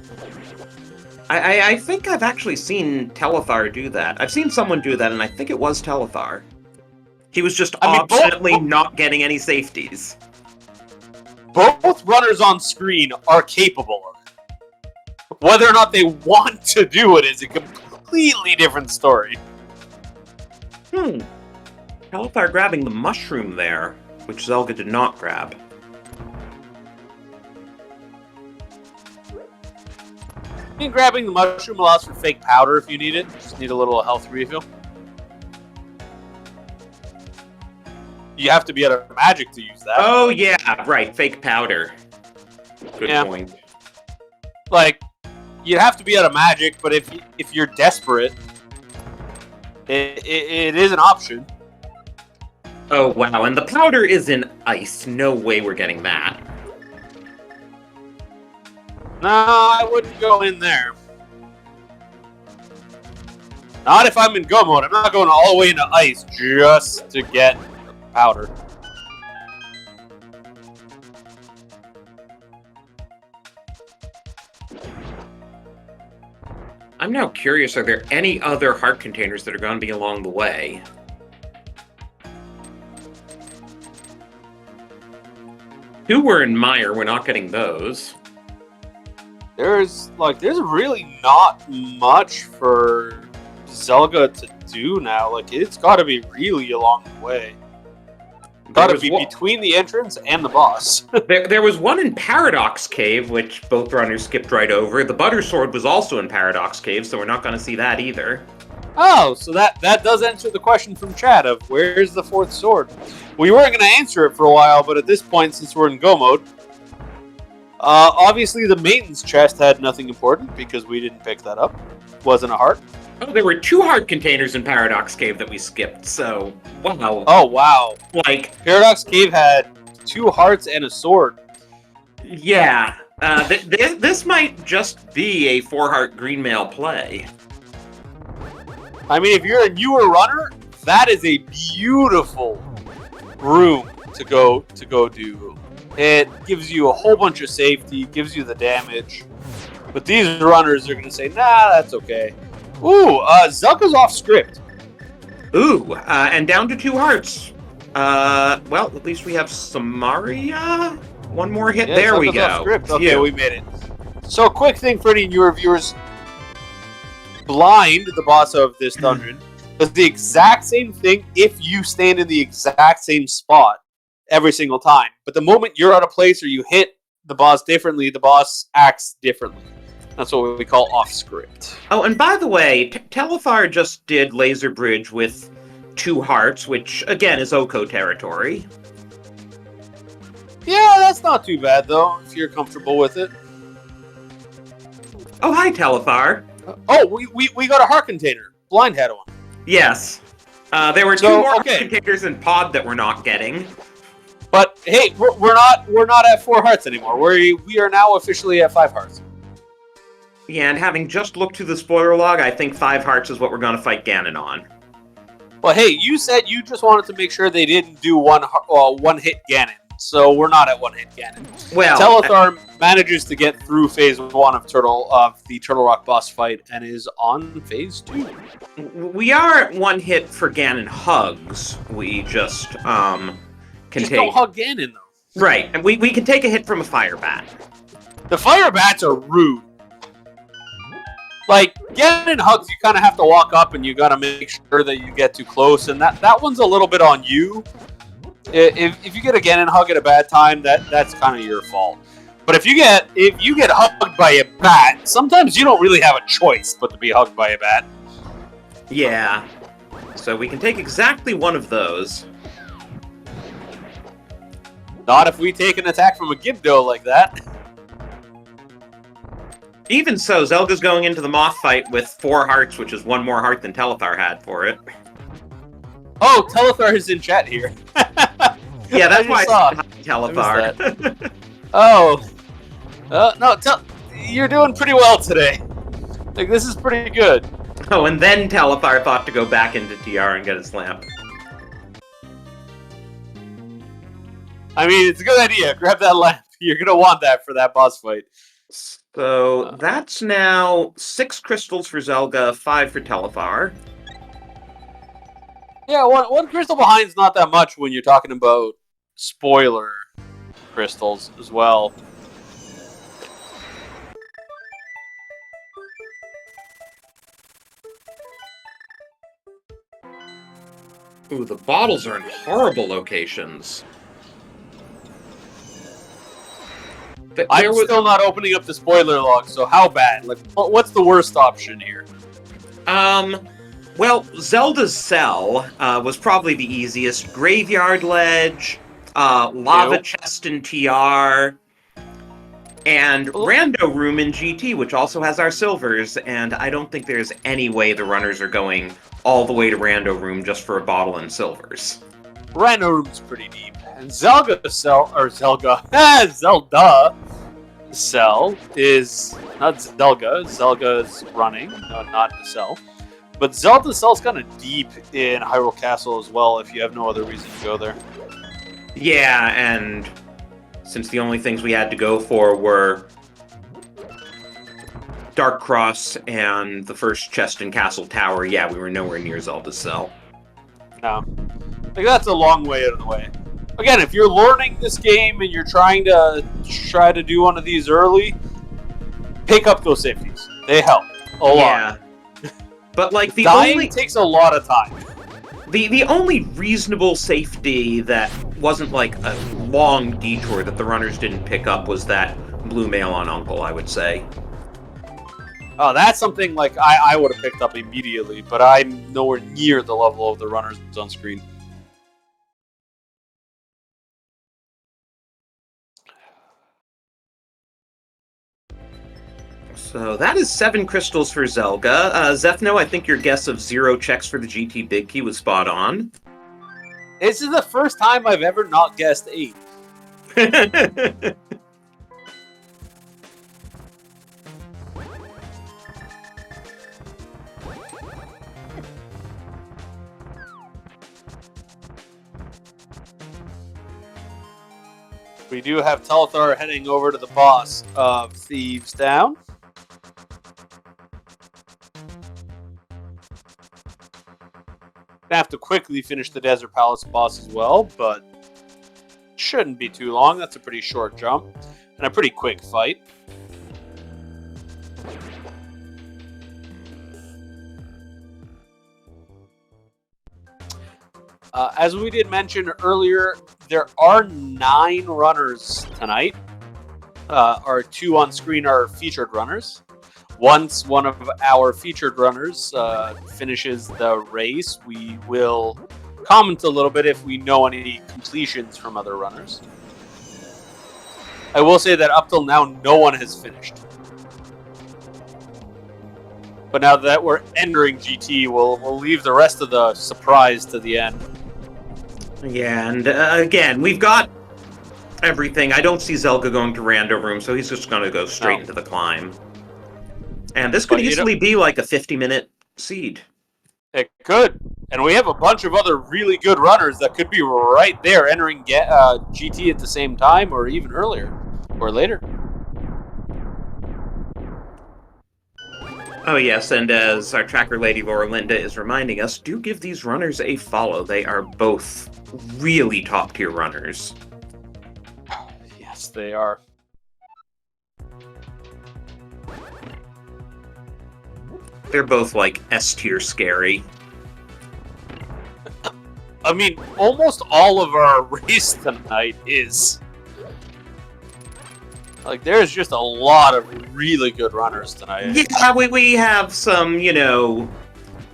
Speaker 1: I think I've actually seen Telethar do that. I've seen someone do that, and I think it was Telethar. He was just obstinately not getting any safeties.
Speaker 2: Both runners on screen are capable of it. Whether or not they want to do it is a completely different story.
Speaker 1: Telethar grabbing the mushroom there, which Zelga did not grab.
Speaker 2: And grabbing the mushroom allows for fake powder if you need it. Just need a little health refill. You have to be out of magic to use that.
Speaker 1: Oh yeah, right, fake powder. Good point.
Speaker 2: Like, you'd have to be out of magic, but if you're desperate, it is an option.
Speaker 1: Oh wow, and the powder is in ice. No way we're getting that.
Speaker 2: No, I wouldn't go in there. Not if I'm in go mode. I'm not going all the way into ice just to get powder.
Speaker 1: I'm now curious, are there any other heart containers that are going to be along the way? Two were in Mire, we're not getting those.
Speaker 2: There's really not much for Zelga to do now. Like, it's got to be really along the way. Got to be between the entrance and the boss.
Speaker 1: There was one in Paradox Cave, which both runners skipped right over. The Butter Sword was also in Paradox Cave, so we're not going to see that either.
Speaker 2: Oh, so that does answer the question from chat of where's the 4th sword? We weren't going to answer it for a while, but at this point, since we're in go mode, obviously the maintenance chest had nothing important because we didn't pick that up. Wasn't a heart.
Speaker 1: Oh, there were 2 heart containers in Paradox Cave that we skipped, so wow.
Speaker 2: Oh, wow.
Speaker 1: Like,
Speaker 2: Paradox Cave had 2 hearts and a sword.
Speaker 1: Yeah. This might just be a 4-heart green mail play.
Speaker 2: I mean, if you're a newer runner, that is a beautiful room to go do. It gives you a whole bunch of safety, gives you the damage. But these runners are going to say, nah, that's okay. Ooh, Zelka's off script.
Speaker 1: Ooh, and down to 2 hearts. Well, at least we have Samaria. 1 more hit. Yeah, there we go. Off script.
Speaker 2: Okay, we made it. So, quick thing for any newer viewers. Blind, the boss of this dungeon, does the exact same thing if you stand in the exact same spot every single time. But the moment you're out of place or you hit the boss differently, the boss acts differently. That's what we call off script.
Speaker 1: Oh, and by the way, Telethar just did Laser Bridge with 2 hearts, which again is Oko territory.
Speaker 2: Yeah, that's not too bad though, if you're comfortable with it.
Speaker 1: Oh, hi, Telethar.
Speaker 2: Oh, we got a heart container. Blind had one.
Speaker 1: Yes. There were 2 more heart containers in Pod that we're not getting.
Speaker 2: But hey, we're not at 4 hearts anymore. We are now officially at 5 hearts.
Speaker 1: Yeah, and having just looked through the spoiler log, I think 5 hearts is what we're going to fight Ganon on.
Speaker 2: Well, hey, you said you just wanted to make sure they didn't do one-hit Ganon, so we're not at one-hit Ganon.
Speaker 1: Well,
Speaker 2: Telethar manages to get through phase 1 of the Turtle Rock boss fight and is on phase 2.
Speaker 1: we are at one hit for Ganon hugs. We just can
Speaker 2: Don't hug Ganon, though.
Speaker 1: Right, and we can take a hit from a fire bat.
Speaker 2: The fire bats are rude. Like, Ganon hugs, you kind of have to walk up and you got to make sure that you get too close, and that one's a little bit on you. If you get a Ganon hug at a bad time, that's kind of your fault. But if you get hugged by a bat, sometimes you don't really have a choice but to be hugged by a bat.
Speaker 1: Yeah. So we can take exactly one of those.
Speaker 2: Not if we take an attack from a Gibdo like that.
Speaker 1: Even so, Zelga's going into the Moth fight with 4 hearts, which is 1 more heart than Telethar had for it.
Speaker 2: Oh, Telethar is in chat here.
Speaker 1: Yeah, that's why I said Telethar.
Speaker 2: Oh. No, you're doing pretty well today. Like, this is pretty good.
Speaker 1: Oh, and then Telethar thought to go back into TR and get his lamp.
Speaker 2: I mean, it's a good idea. Grab that lamp. You're going to want that for that boss fight.
Speaker 1: So that's now 6 crystals for Zelga, 5 for Telethar.
Speaker 2: Yeah, one crystal behind's not that much when you're talking about spoiler crystals as well.
Speaker 1: Ooh, the bottles are in horrible locations.
Speaker 2: I'm still not opening up the spoiler log, so how bad? Like, what's the worst option here?
Speaker 1: Well, Zelda's Cell was probably the easiest. Graveyard Ledge, Lava Chest in TR, and Rando Room in GT, which also has our silvers, and I don't think there's any way the runners are going all the way to Rando Room just for a bottle and silvers.
Speaker 2: Rando Room's pretty deep. And Zelda Cell is not Zelga. Zelga is running, no, not the Cell. But Zelda Cell's kind of deep in Hyrule Castle as well, if you have no other reason to go there.
Speaker 1: Yeah, and since the only things we had to go for were Dark Cross and the first chest in Castle Tower, yeah, we were nowhere near Zelda's Cell.
Speaker 2: No. Like, that's a long way out of the way. Again, if you're learning this game and you're trying to do one of these early, pick up those safeties. They help a lot.
Speaker 1: Yeah. But like
Speaker 2: Dying takes a lot of time.
Speaker 1: The only reasonable safety that wasn't like a long detour that the runners didn't pick up was that blue mail on Uncle, I would say.
Speaker 2: Oh, that's something like I would have picked up immediately, but I'm nowhere near the level of the runners on screen.
Speaker 1: So that is 7 crystals for Zelga. Zethno, I think your guess of 0 checks for the GT Big Key was spot on.
Speaker 2: This is the first time I've ever not guessed 8. We do have Telethar heading over to the boss of Thieves Down. Have to quickly finish the Desert Palace boss as well, but shouldn't be too long. That's a pretty short jump and a pretty quick fight. As we did mention earlier, there are 9 runners tonight. Our 2 on screen are featured runners. Once one of our featured runners finishes the race, we will comment a little bit if we know any completions from other runners. I will say that up till now, no one has finished. But now that we're entering GT, we'll leave the rest of the surprise to the end.
Speaker 1: Yeah, and again, we've got everything. I don't see Zelga going to Rando Room, so he's just going to go straight into the climb. And this could easily be like a 50-minute seed.
Speaker 2: It could. And we have a bunch of other really good runners that could be right there entering GT at the same time or even earlier or later.
Speaker 1: Oh, yes, and as our tracker lady Laura Linda is reminding us, do give these runners a follow. They are both really top-tier runners.
Speaker 2: Yes, they are.
Speaker 1: They're both, like, S-tier scary.
Speaker 2: I mean, almost all of our race tonight is... Like, there's just a lot of really good runners tonight.
Speaker 1: Yeah, we have some, you know,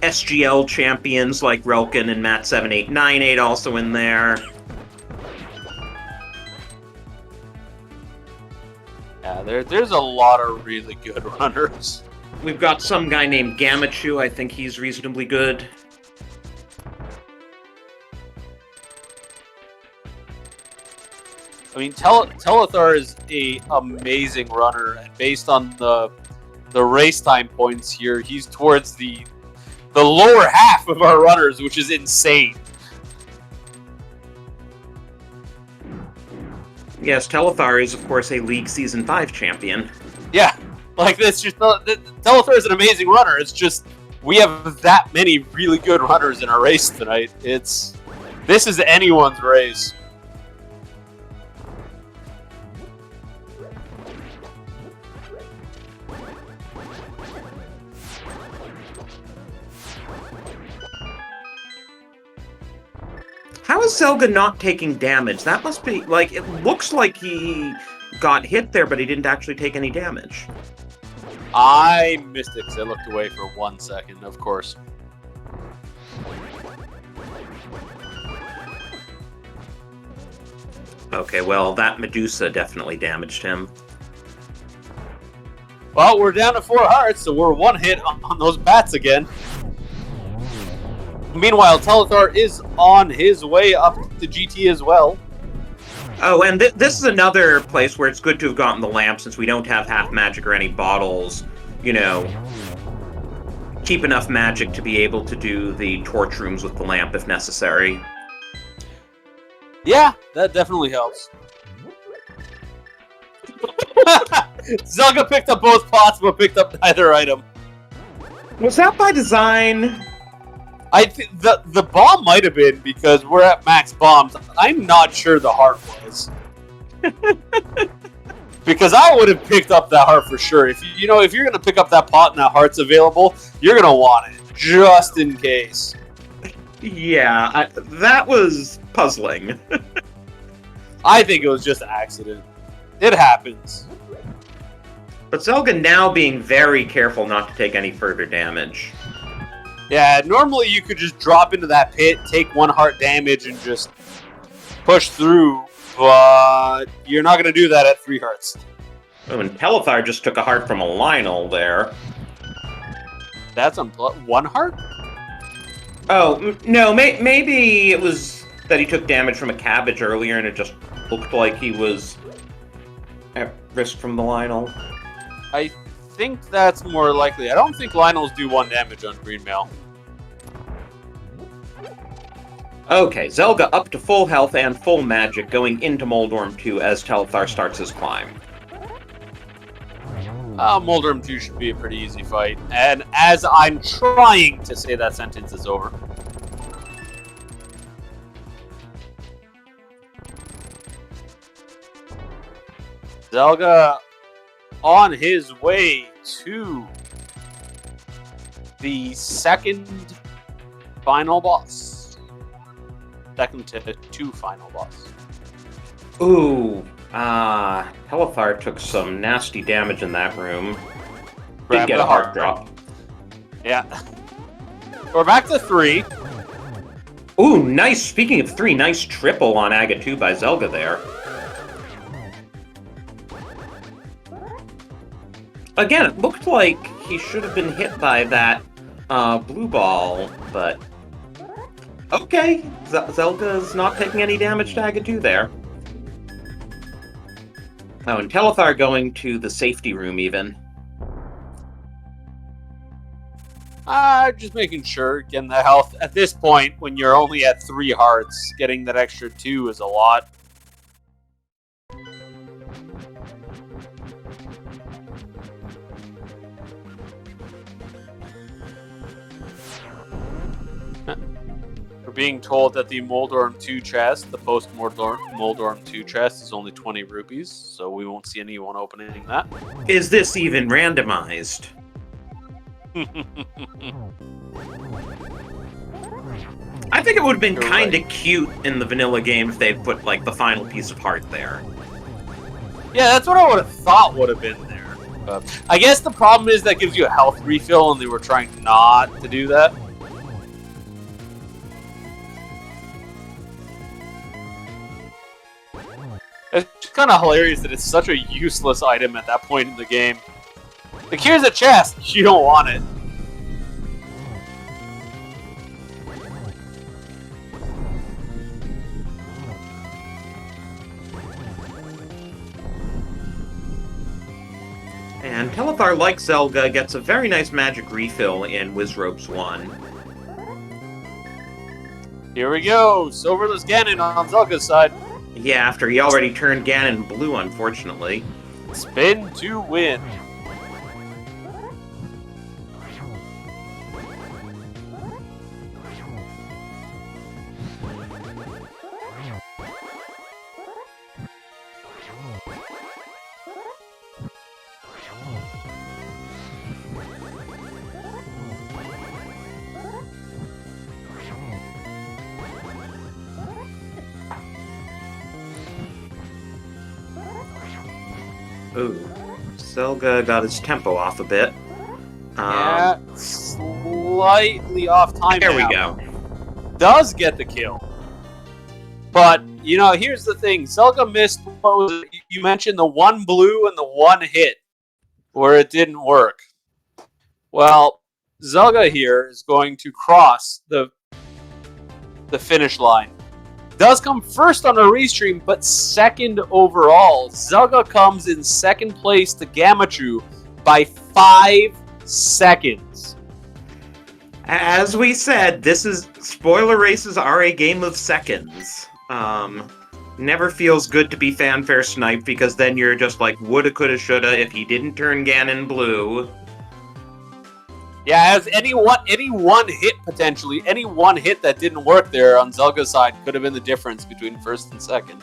Speaker 1: SGL champions like Relkin and Matt7898 also in there.
Speaker 2: Yeah, there's a lot of really good runners.
Speaker 1: We've got some guy named Gamachu. I think he's reasonably good.
Speaker 2: I mean, Telethar is a amazing runner, and based on the race time points here, he's towards the lower half of our runners, which is insane.
Speaker 1: Yes, Telethar is, of course, a League Season 5 champion.
Speaker 2: Yeah, like that's just Telethar is an amazing runner. It's just we have that many really good runners in our race tonight. This is anyone's race.
Speaker 1: How is Zelga not taking damage? That must be, like, it looks like he got hit there, but he didn't actually take any damage.
Speaker 2: I missed it because I looked away for 1 second, of course.
Speaker 1: Okay, well, that Medusa definitely damaged him.
Speaker 2: Well, we're down to 4 hearts, so we're 1 hit on those bats again. Meanwhile, Telethar is on his way up to GT as well.
Speaker 1: Oh, and this is another place where it's good to have gotten the lamp, since we don't have half magic or any bottles. You know, keep enough magic to be able to do the torch rooms with the lamp if necessary.
Speaker 2: Yeah, that definitely helps. Zelga picked up both pots, but picked up neither item.
Speaker 1: Was that by design?
Speaker 2: I think the bomb might have been because we're at max bombs. I'm not sure the heart was. Because I would have picked up that heart for sure. If you're gonna pick up that pot and that heart's available, you're gonna want it just in case.
Speaker 1: Yeah, that was puzzling.
Speaker 2: I think it was just an accident. It happens.
Speaker 1: But Zelga now being very careful not to take any further damage.
Speaker 2: Yeah, normally you could just drop into that pit, take 1 heart damage, and just push through, but you're not going to do that at 3 hearts.
Speaker 1: Oh, and Telethar just took a heart from a Lionel there.
Speaker 2: That's on 1 heart?
Speaker 1: Oh, no, maybe it was that he took damage from a cabbage earlier and it just looked like he was at risk from the Lionel.
Speaker 2: I think that's more likely. I don't think Lionels do 1 damage on green mail.
Speaker 1: Okay, Zelga up to full health and full magic going into Moldorm 2 as Telethar starts his climb.
Speaker 2: Moldorm 2 should be a pretty easy fight. And as I'm trying to say that sentence is over. Zelga on his way to the second final boss. Second to 2 final boss.
Speaker 1: Ooh, Telethar took some nasty damage in that room. Did get a heart drop.
Speaker 2: Yeah. We're back to 3.
Speaker 1: Ooh, nice. Speaking of 3, nice triple on Aga 2 by Zelga there. Again, it looked like he should have been hit by that blue ball, but okay. Zelga's not taking any damage to Aga 2 there. Oh, and Telethar going to the safety room even.
Speaker 2: Just making sure, getting the health. At this point, when you're only at 3 hearts, getting that extra 2 is a lot. We're being told that the Moldorm 2 chest, the post-Moldorm 2 chest, is only 20 rupees, so we won't see anyone opening that.
Speaker 1: Is this even randomized? I think it would have been kind of cute in the vanilla game if they'd put, like, the final piece of heart there.
Speaker 2: Yeah, that's what I would have thought would have been there. I guess the problem is that gives you a health refill, and they were trying not to do that. It's kind of hilarious that it's such a useless item at that point in the game. Like, here's a chest, you don't want it.
Speaker 1: And Telethar, like Zelga, gets a very nice magic refill in Wizropes 1.
Speaker 2: Here we go, Silverless Ganon on Zelga's side.
Speaker 1: Yeah, after he already turned Ganon blue, unfortunately.
Speaker 2: Spin to win.
Speaker 1: Ooh, Zelga got his tempo off a bit.
Speaker 2: Yeah, slightly off time.
Speaker 1: There
Speaker 2: now.
Speaker 1: we go.
Speaker 2: Does get the kill. But, you know, here's the thing. Zelga missed, what was it? You mentioned the 1 blue and the 1 hit, where it didn't work. Well, Zelga here is going to cross the finish line. Does come first on a restream, but second overall. Zelga comes in second place to Gamachu by 5 seconds.
Speaker 1: As we said, spoiler races are a game of seconds. Never feels good to be fanfare sniped, because then you're just like, woulda, coulda, shoulda, if he didn't turn Ganon blue.
Speaker 2: Yeah, as any one hit potentially, any one hit that didn't work there on Zelga's side could have been the difference between first and second.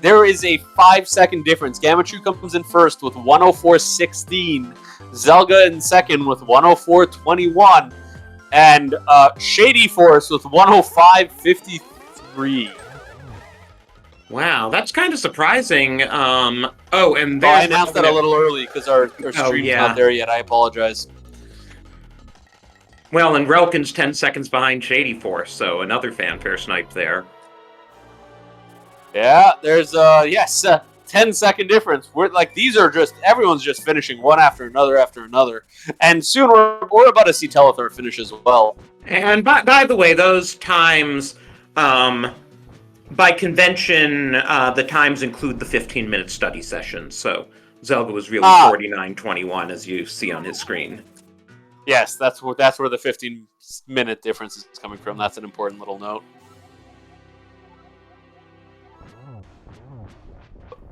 Speaker 2: There is a 5-second difference. Gamachu comes in first with 104.16, Zelga in second with 104.21, and Shady Force with 105.53.
Speaker 1: Wow, that's kind of surprising. And
Speaker 2: I announced that a little early because our stream's not there yet. I apologize.
Speaker 1: Well, and Relkin's 10 seconds behind Shady Force, so another fanfare snipe there.
Speaker 2: Yeah, there's 10-second difference. These are just, everyone's just finishing one after another. And soon we're about to see Telethar finish as well.
Speaker 1: And by the way, those times, by convention, the times include the 15-minute study session. So Zelga was really 49.21, as you see on his screen.
Speaker 2: Yes, that's where the 15-minute difference is coming from. That's an important little note.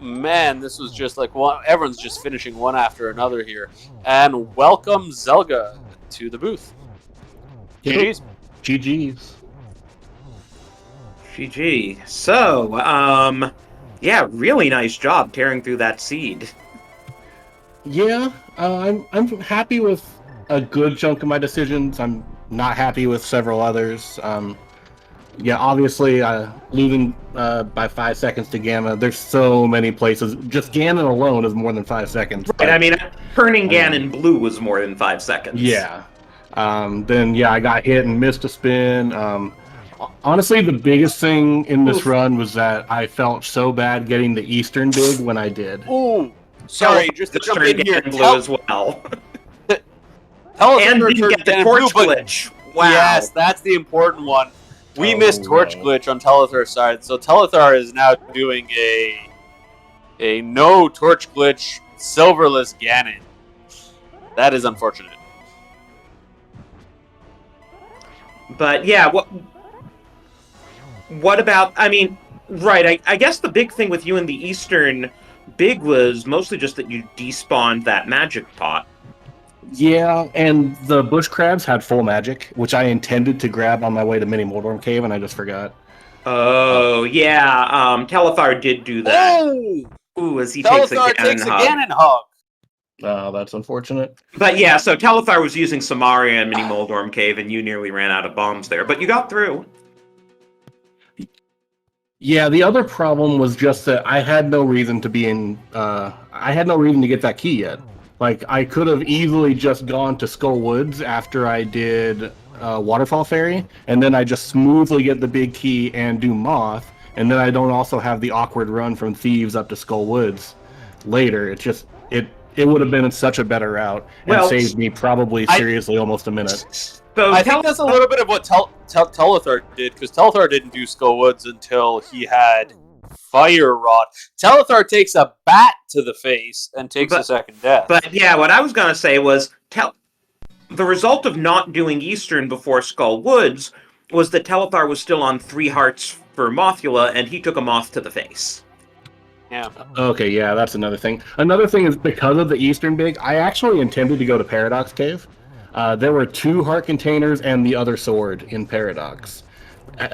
Speaker 2: Man, this was just like everyone's just finishing one after another here. And welcome Zelga to the booth. GG's.
Speaker 3: GG's.
Speaker 1: GG. So, really nice job tearing through that seed.
Speaker 3: Yeah, I'm happy with a good chunk of my decisions. I'm not happy with several others. Obviously, losing by 5 seconds to Gamma. There's so many places. Just Ganon alone is more than 5 seconds.
Speaker 1: Right, I mean, turning Ganon blue was more than 5 seconds.
Speaker 3: Yeah. Then I got hit and missed a spin. Honestly, the biggest thing in this run was that I felt so bad getting the Eastern big when I did.
Speaker 2: Ooh, sorry, just to jump in here.
Speaker 1: Blue as well.
Speaker 2: And
Speaker 1: didn't get the torch glitch. Wow.
Speaker 2: Yes, that's the important one. We missed torch glitch on Telethar's side, so Telethar is now doing a no torch glitch silverless Ganon. That is unfortunate.
Speaker 1: But yeah, what about? I mean, right? I guess the big thing with you in the Eastern Big was mostly just that you despawned that magic pot.
Speaker 3: Yeah, and the bush crabs had full magic, which I intended to grab on my way to Mini Moldorm Cave, and I just forgot.
Speaker 1: Oh yeah, Telethar did do that.
Speaker 2: Oh!
Speaker 1: Ooh, as he takes a
Speaker 2: Telethar
Speaker 1: Ganon
Speaker 2: takes a
Speaker 1: hug.
Speaker 2: Ganon hug.
Speaker 3: That's unfortunate.
Speaker 1: But yeah, so Telethar was using Samaria and Mini Moldorm Cave, and you nearly ran out of bombs there, but you got through.
Speaker 3: Yeah, the other problem was just that I had no reason to be in. I had no reason to get that key yet. Like, I could have easily just gone to Skull Woods after I did Waterfall Fairy, and then I just smoothly get the big key and do Moth, and then I don't also have the awkward run from Thieves up to Skull Woods later. It would have been such a better route and saved me probably seriously almost a minute.
Speaker 1: So
Speaker 2: I think that's a little bit of what Telethar did, because Telethar didn't do Skull Woods until he had Fire Rod. Telethar takes a bat to the face and takes a second death.
Speaker 1: But yeah, what I was gonna say was the result of not doing Eastern before Skull Woods was that Telethar was still on 3 hearts for Mothula, and he took a moth to the face.
Speaker 2: Yeah.
Speaker 3: Okay, yeah, that's another thing. Another thing is because of the Eastern Big, I actually intended to go to Paradox Cave. There were 2 heart containers and the other sword in Paradox.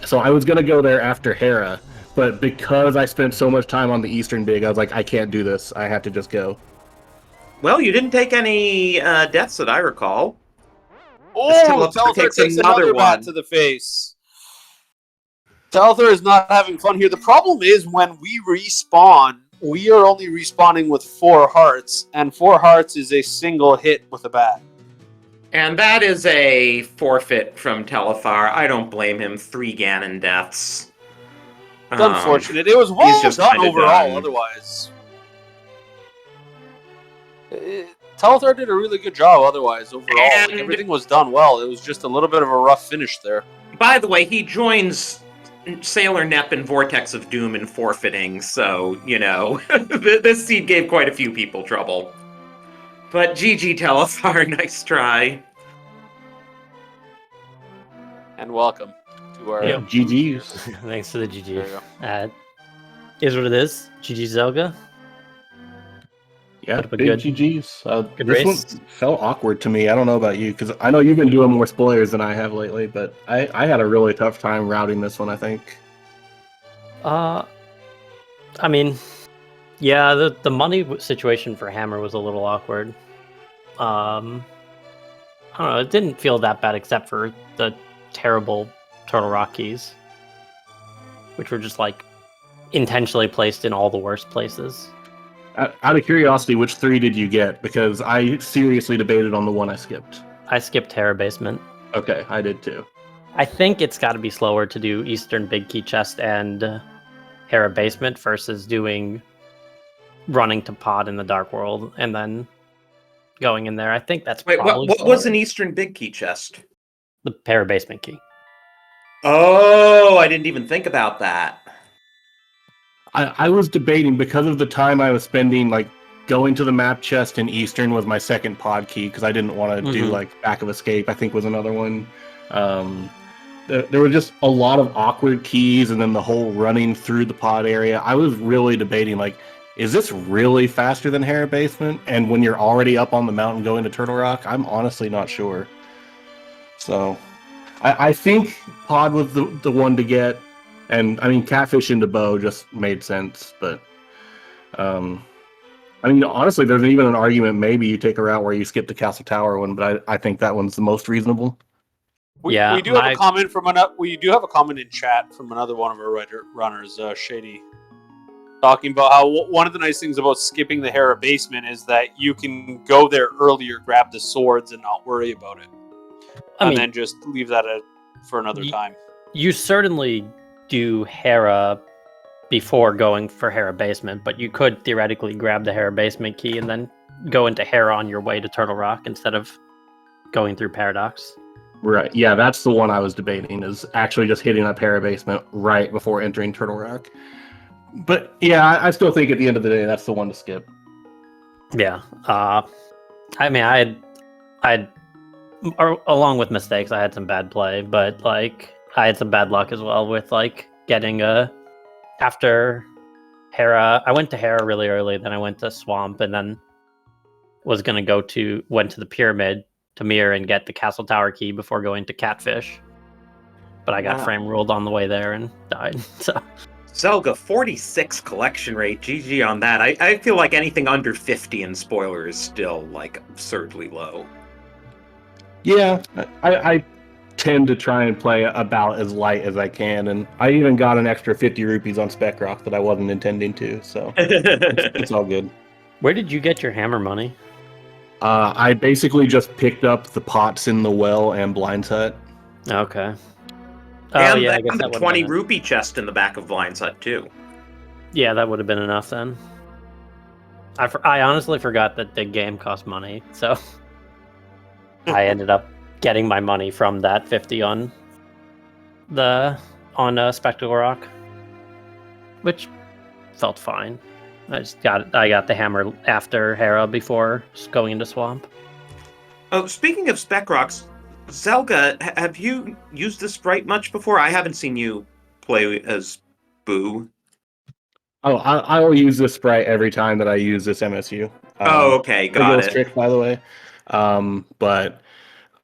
Speaker 3: So I was going to go there after Hera, but because I spent so much time on the Eastern Big, I was like, I can't do this. I have to just go.
Speaker 1: Well, you didn't take any deaths that I recall.
Speaker 2: Oh, Telethar takes another bat to the face. Telethar is not having fun here. The problem is when we respawn, we are only respawning with 4 hearts, and 4 hearts is a single hit with a bat.
Speaker 1: And that is a forfeit from Telethar. I don't blame him. 3 Ganon deaths.
Speaker 2: It's unfortunate. It was well done overall, otherwise. Telethar did a really good job otherwise, overall. Like, everything was done well. It was just a little bit of a rough finish there.
Speaker 1: By the way, he joins Sailor Nep and Vortex of Doom in forfeiting, so, you know, this seed gave quite a few people trouble. But GG Telethar, nice try.
Speaker 2: And welcome to our...
Speaker 3: Yeah, GG's.
Speaker 4: Thanks for the GG. Is what it is. GG Zelga.
Speaker 3: Yeah, big
Speaker 4: good,
Speaker 3: GG's.
Speaker 4: Good
Speaker 3: this
Speaker 4: race.
Speaker 3: one felt awkward to me. I don't know about you, because I know you've been doing more spoilers than I have lately, but I had a really tough time routing this one, I think.
Speaker 4: I mean, yeah, the money situation for Hammer was a little awkward. I don't know, it didn't feel that bad except for the terrible Turtle Rock keys, which were just like intentionally placed in all the worst places.
Speaker 3: Out of curiosity, which 3 did you get? Because I seriously debated on the one I skipped.
Speaker 4: I skipped Terra Basement.
Speaker 3: Okay, I did too.
Speaker 4: I think it's got to be slower to do Eastern Big Key Chest and Hera Basement versus doing running to Pod in the Dark World and then going in there. I think that's probably
Speaker 1: what was an Eastern Big Key chest?
Speaker 4: The Hera Basement key.
Speaker 1: Oh, I didn't even think about that.
Speaker 3: I was debating because of the time I was spending, like, going to the map chest in Eastern was my second pod key because I didn't want to do, like, Back of Escape, I think was another one. There were just a lot of awkward keys and then the whole running through the pod area. I was really debating, like, is this really faster than Hera Basement? And when you're already up on the mountain going to Turtle Rock, I'm honestly not sure. So, I think pod was the one to get. And, I mean, Catfish into Bow just made sense, but... I mean, honestly, there's even an argument maybe you take a route where you skip the Castle Tower one, but I think that one's the most reasonable.
Speaker 2: We do have a comment from we do have a comment in chat from another one of our runners, Shady, talking about how one of the nice things about skipping the Hera Basement is that you can go there earlier, grab the swords, and not worry about it, and then just leave that for another time.
Speaker 4: You certainly do Hera before going for Hera Basement, but you could theoretically grab the Hera Basement key and then go into Hera on your way to Turtle Rock instead of going through Paradox.
Speaker 3: Right, yeah, that's the one I was debating, is actually just hitting up Hera Basement right before entering Turtle Rock. But, yeah, I still think at the end of the day, that's the one to skip.
Speaker 4: Yeah, I mean, I along with mistakes, I had some bad play, but like I had some bad luck as well with like getting after Hera. I went to Hera really early, then I went to Swamp, and then went to the pyramid to mirror and get the castle tower key before going to Catfish. But I got frame ruled on the way there and died. So
Speaker 1: Zelga, 46 collection rate. GG on that. I feel like anything under 50 in spoiler is still like absurdly low.
Speaker 3: Yeah, I tend to try and play about as light as I can, and I even got an extra 50 rupees on Spec Rock that I wasn't intending to, so it's all good.
Speaker 4: where did you get your hammer money?
Speaker 3: I basically just picked up the pots in the well and Blind's Hut.
Speaker 4: Okay.
Speaker 1: And
Speaker 4: I guess
Speaker 1: the
Speaker 4: that
Speaker 1: 20 rupee chest in the back of Blind's Hut, too.
Speaker 4: Yeah, that would have been enough then. I honestly forgot that the game cost money, so I ended up getting my money from that 50 on Spectacle Rock, which felt fine. I got the hammer after Hera before going into Swamp.
Speaker 1: Oh, speaking of Spec Rocks, Zelga, have you used this sprite much before? I haven't seen you play as Boo.
Speaker 3: Oh, I'll use this sprite every time that I use this MSU.
Speaker 1: Okay, got it.
Speaker 3: Trick, by the way. But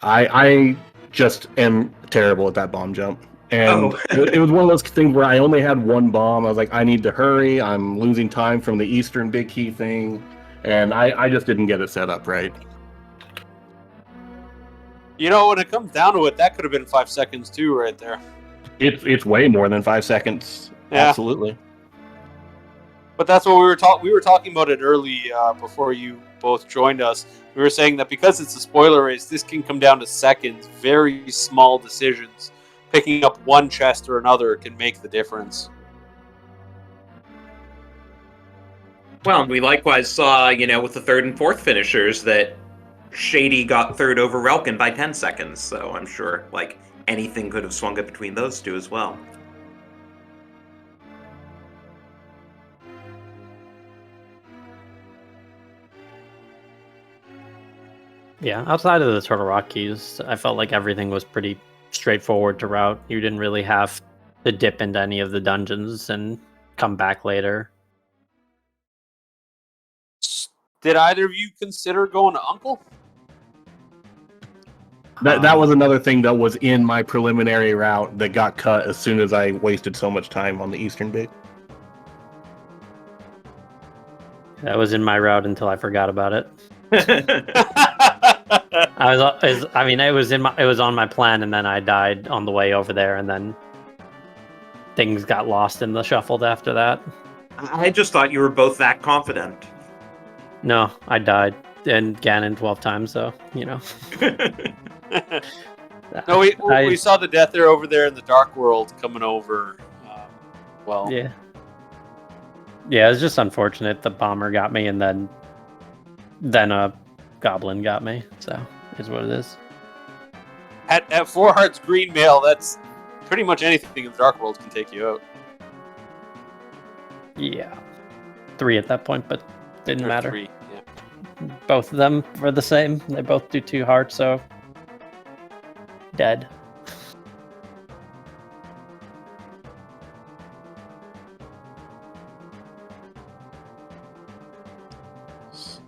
Speaker 3: I just am terrible at that bomb jump. And it was one of those things where I only had one bomb. I was like, I need to hurry. I'm losing time from the Eastern big key thing. And I just didn't get it set up right.
Speaker 2: You know, when it comes down to it, that could have been 5 seconds too, right there.
Speaker 3: It's way more than 5 seconds. Yeah. Absolutely.
Speaker 2: But that's what we were talking about it early before you both joined us. We were saying that because it's a spoiler race, this can come down to seconds, very small decisions. Picking up one chest or another can make the difference.
Speaker 1: Well, we likewise saw, with the third and fourth finishers that Shady got third over Relkin by 10 seconds, so I'm sure, anything could have swung it between those two as well.
Speaker 4: Yeah, outside of the Turtle Rock keys, I felt like everything was pretty straightforward to route. You didn't really have to dip into any of the dungeons and come back later.
Speaker 2: Did either of you consider going to Uncle?
Speaker 3: That was another thing that was in my preliminary route that got cut as soon as I wasted so much time on the Eastern big.
Speaker 4: That was in my route until I forgot about it. It was on my plan, and then I died on the way over there, and then things got lost in the shuffle after that.
Speaker 1: I just thought you were both that confident.
Speaker 4: No, I died and Ganon 12 times, so
Speaker 2: No, we saw the death there over there in the Dark World coming over.
Speaker 4: Yeah, it was just unfortunate. The bomber got me, and then a goblin got me. So is what it is.
Speaker 2: At 4 hearts green mail, that's pretty much anything in the Dark World can take you out.
Speaker 4: Yeah, 3 at that point, but didn't matter.
Speaker 2: 3, yeah.
Speaker 4: Both of them were the same. They both do 2 hearts, so dead.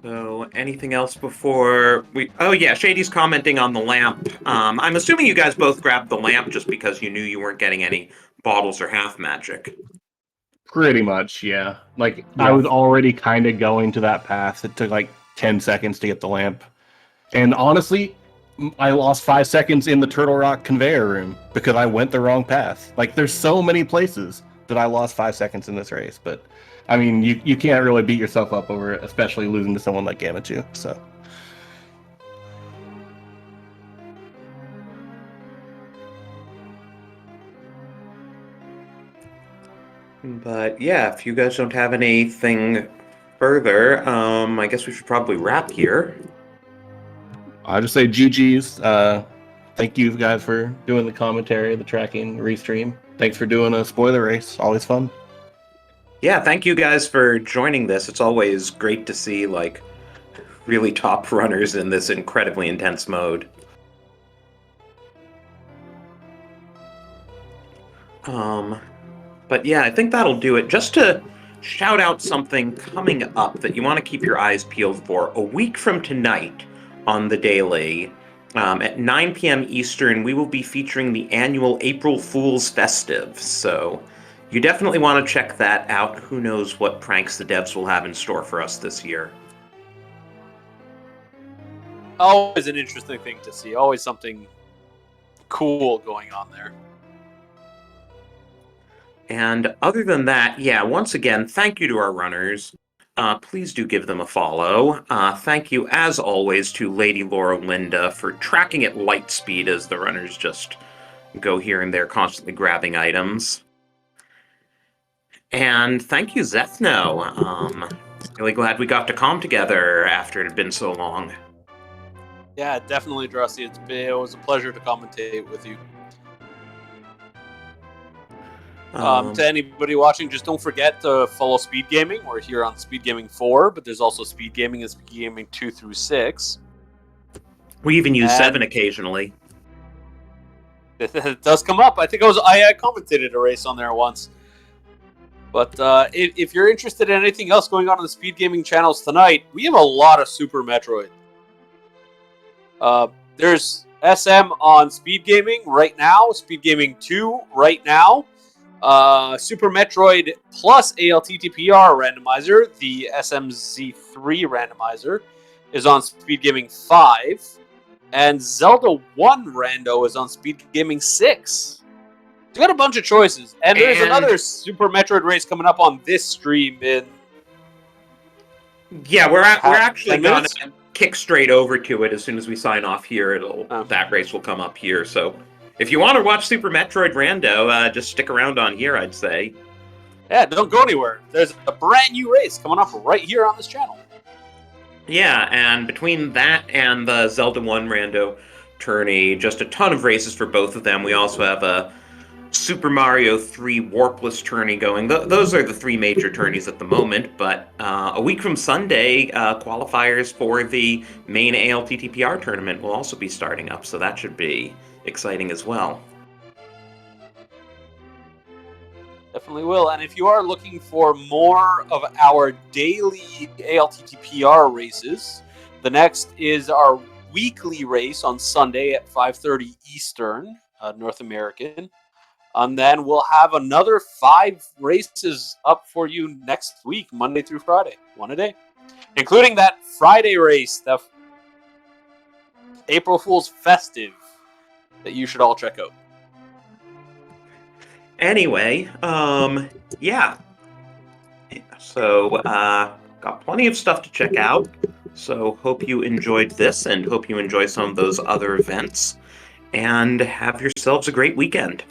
Speaker 1: So, anything else before we... Oh, yeah, Shady's commenting on the lamp. I'm assuming you guys both grabbed the lamp just because you knew you weren't getting any bottles or half magic.
Speaker 3: Pretty much, yeah. I was already kind of going to that path. It took 10 seconds to get the lamp. And honestly, I lost 5 seconds in the Turtle Rock conveyor room because I went the wrong path. There's so many places that I lost 5 seconds in this race, but... I mean, you can't really beat yourself up over it, especially losing to someone like Gamachu, so...
Speaker 1: But yeah, if you guys don't have anything further, I guess we should probably wrap here.
Speaker 3: I'll just say GG's. Thank you guys for doing the commentary, the tracking, restream. Thanks for doing a spoiler race. Always fun.
Speaker 1: Yeah, thank you guys for joining this. It's always great to see, really top runners in this incredibly intense mode. But yeah, I think that'll do it. Just to shout out something coming up that you want to keep your eyes peeled for. A week from tonight on the Daily, at 9 p.m. Eastern, we will be featuring the annual April Fool's Festive. So you definitely want to check that out. Who knows what pranks the devs will have in store for us this year.
Speaker 2: Always an interesting thing to see. Always something cool going on there.
Speaker 1: And other than that, yeah, once again, thank you to our runners. Please do give them a follow. Thank you, as always, to Lady Laura Linda for tracking at light speed as the runners just go here and there, constantly grabbing items. And thank you, Zethno. Really glad we got to calm together after it had been so long.
Speaker 2: Yeah, definitely, Drusty. It was a pleasure to commentate with you. To anybody watching, just don't forget to follow Speed Gaming. We're here on Speed Gaming 4, but there's also Speed Gaming and Speed Gaming 2 through 6.
Speaker 1: We even use 7 occasionally.
Speaker 2: It does come up. I think I commentated a race on there once. But if you're interested in anything else going on the Speed Gaming channels tonight, we have a lot of Super Metroid. There's SM on Speed Gaming right now, Speed Gaming 2 right now. Super Metroid plus ALTTPR Randomizer, the SMZ3 Randomizer, is on Speed Gaming 5. And Zelda 1 Rando is on Speed Gaming 6. You got a bunch of choices. And there's another Super Metroid race coming up on this stream in...
Speaker 1: Yeah, we're actually going to kick straight over to it as soon as we sign off here. That race will come up here, so... If you want to watch Super Metroid Rando, just stick around on here, I'd say.
Speaker 2: Yeah, don't go anywhere. There's a brand new race coming up right here on this channel.
Speaker 1: Yeah, and between that and the Zelda 1 Rando tourney, just a ton of races for both of them. We also have a Super Mario 3 Warpless tourney going. Those are the 3 major tourneys at the moment, but a week from Sunday, qualifiers for the main ALTTPR tournament will also be starting up, so that should be exciting as well.
Speaker 2: Definitely will. And if you are looking for more of our daily ALTTPR races, the next is our weekly race on Sunday at 5:30 Eastern, North American. And then we'll have another 5 races up for you next week, Monday through Friday, 1 a day, including that Friday race, the April Fool's Festive, that you should all check out.
Speaker 1: Anyway, yeah. So, got plenty of stuff to check out. So, hope you enjoyed this and hope you enjoy some of those other events. And have yourselves a great weekend.